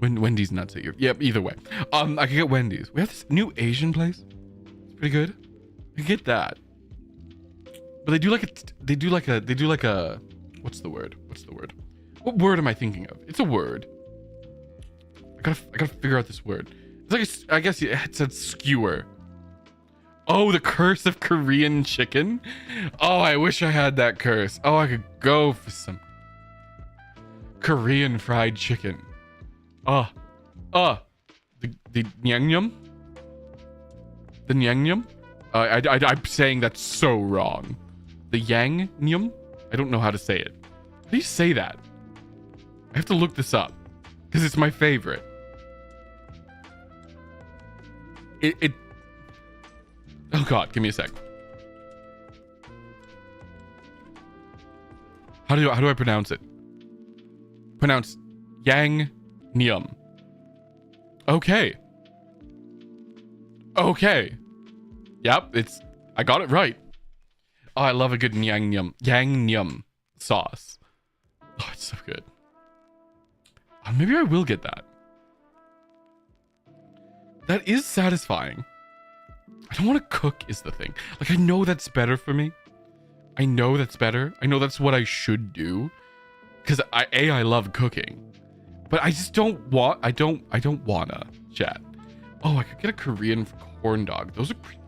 Wendy's nuts at your... Yep, either way. I can get Wendy's. We have this new Asian place. It's pretty good. I can get that. But they do like a what's the word? What word am I thinking of? It's a word. I gotta figure out this word. It's like I guess it said skewer. Oh, the curse of Korean chicken. Oh, I wish I had that curse. Oh, I could go for some Korean fried chicken. The nyang-nyum. The nyang-nyum. I'm saying that's so wrong. The yang-nyum. I don't know how to say it. How do you say that? I have to look this up because it's my favorite. Oh God, give me a sec. How do I pronounce it? Pronounce yang-nyum. Okay. Yep, I got it right. Oh, I love a good yang-nyum sauce. Oh, it's so good. Oh, maybe I will get that. That is satisfying. I don't want to cook is the thing. Like, I know that's better for me. I know that's better. I know that's what I should do. Because I love cooking. But I just don't want... I don't wanna, chat. Oh, I could get a Korean corn dog. Those are pretty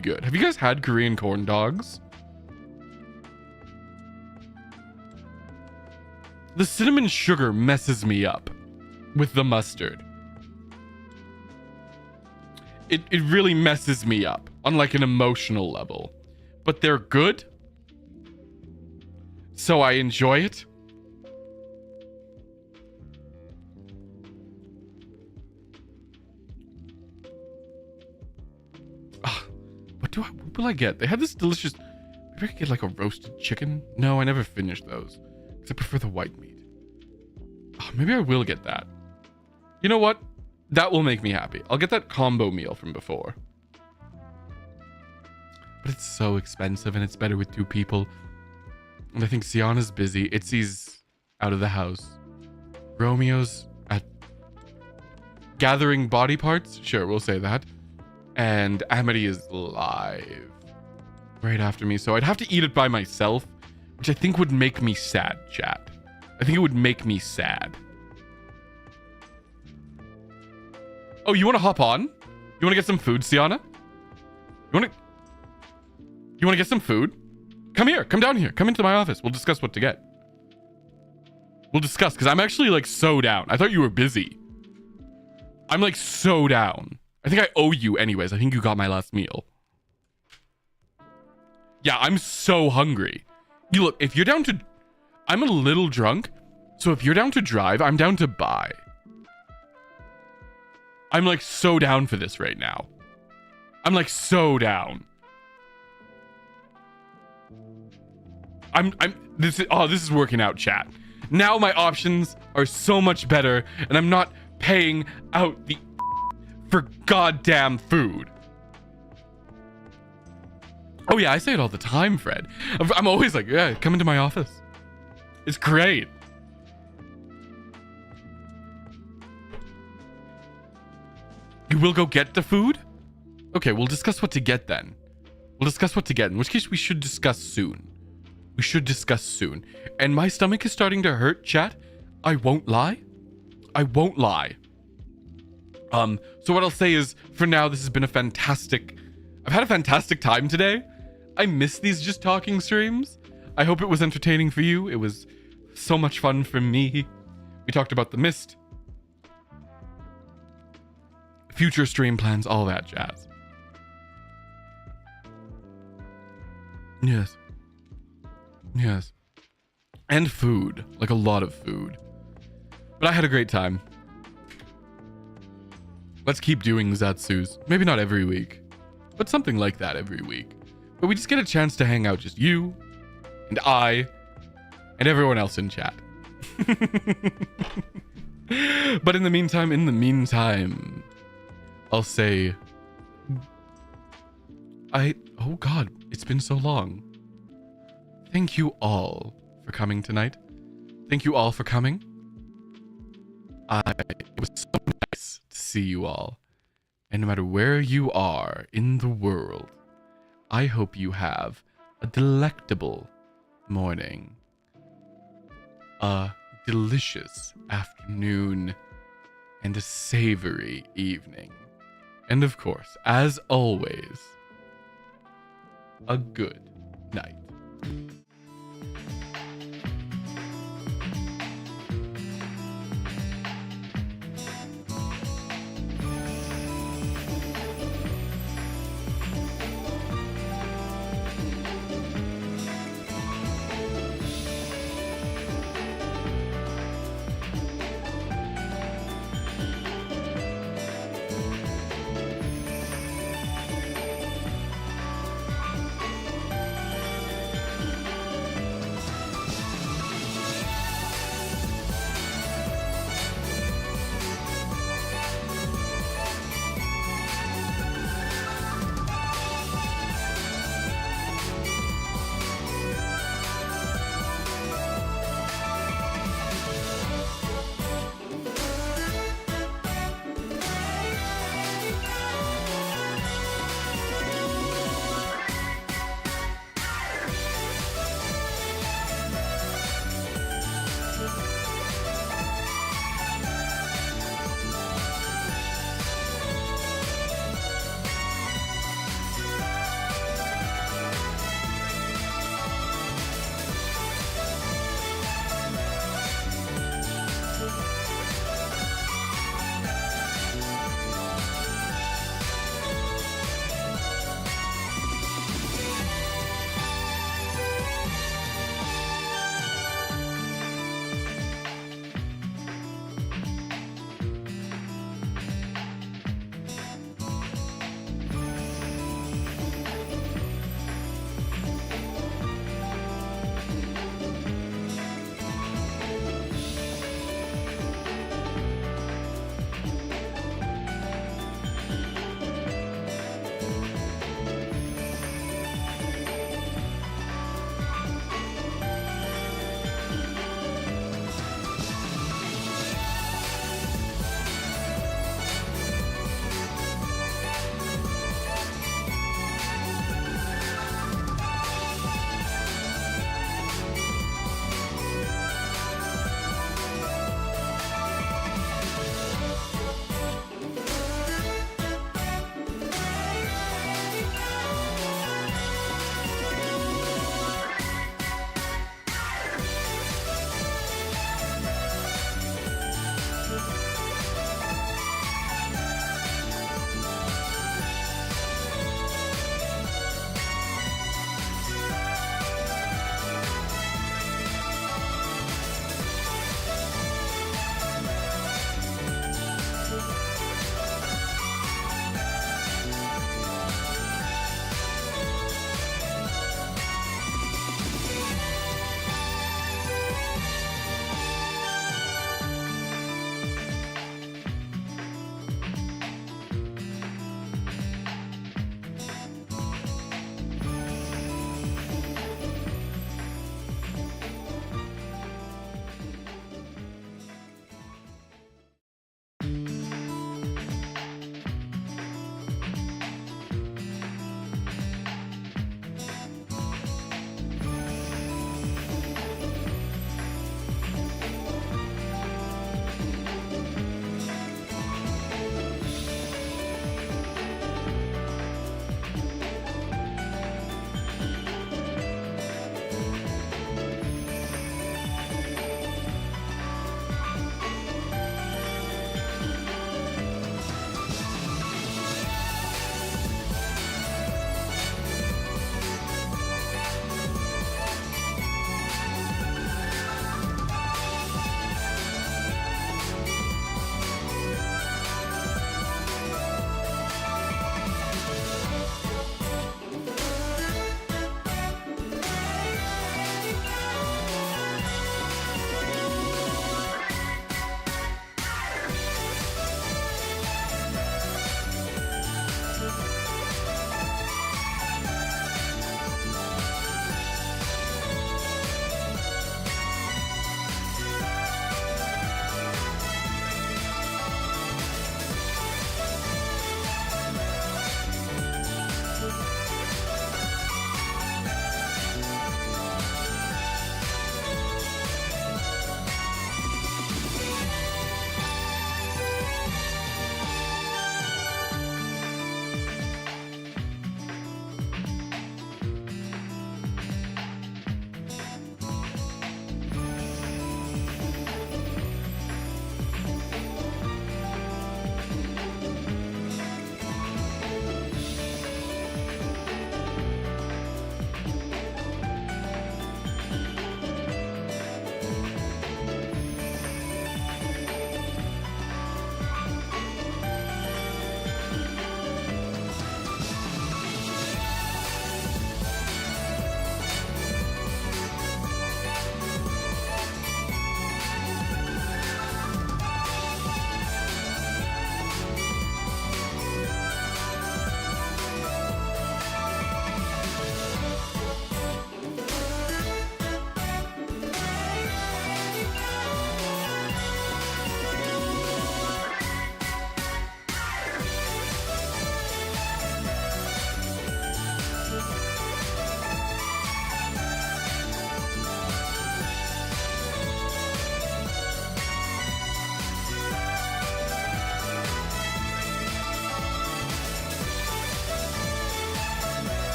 good. Have you guys had Korean corn dogs? The cinnamon sugar messes me up with the mustard. It really messes me up on like an emotional level. But they're good. So I enjoy it. What will I get? They had this delicious... Maybe I could get like a roasted chicken? No, I never finished those. Because I prefer the white meat. Oh, maybe I will get that. You know what? That will make me happy. I'll get that combo meal from before. but it's so expensive and it's better with 2 people. And I think Sianna's busy. Itzi's out of the house. Romeo's at gathering body parts. Sure, we'll say that. And Amity is live right after me. So I'd have to eat it by myself, which I think would make me sad, chat. I think it would make me sad. Oh, you want to hop on? You want to get some food, Sianna? You want to get some food? Come here. Come down here. Come into my office. We'll discuss what to get. We'll discuss, because I'm actually, like, so down. I thought you were busy. I'm, like, so down. I think I owe you anyways. I think you got my last meal. Yeah, I'm so hungry. You look, if you're down to... I'm a little drunk, so if you're down to drive, I'm down to buy. I'm, like, so down for this right now. I'm, like, so down. This is working out, chat. Now my options are so much better, and I'm not paying out the for goddamn food. Oh yeah, I say it all the time, Fred. I'm always like, yeah, come into my office. It's great. You will go get the food? Okay, we'll discuss what to get then. We'll discuss what to get, in which case we should discuss soon. We should discuss soon. And my stomach is starting to hurt, chat. I won't lie. I won't lie. So what I'll say is, for now, this has been a fantastic... I've had a fantastic time today. I miss these just talking streams. I hope it was entertaining for you. It was so much fun for me. We talked about the mist. Future stream plans, all that jazz. Yes. Yes. And food. Like a lot of food. But I had a great time. Let's keep doing Zatsus. Maybe not every week, but something like that every week. But we just get a chance to hang out, just you and I and everyone else in chat. But in the meantime, I'll say, oh God, it's been so long. Thank you all for coming tonight. Thank you all for coming. It was so nice to see you all. And no matter where you are in the world, I hope you have a delectable morning, a delicious afternoon, and a savory evening. And of course, as always, a good night.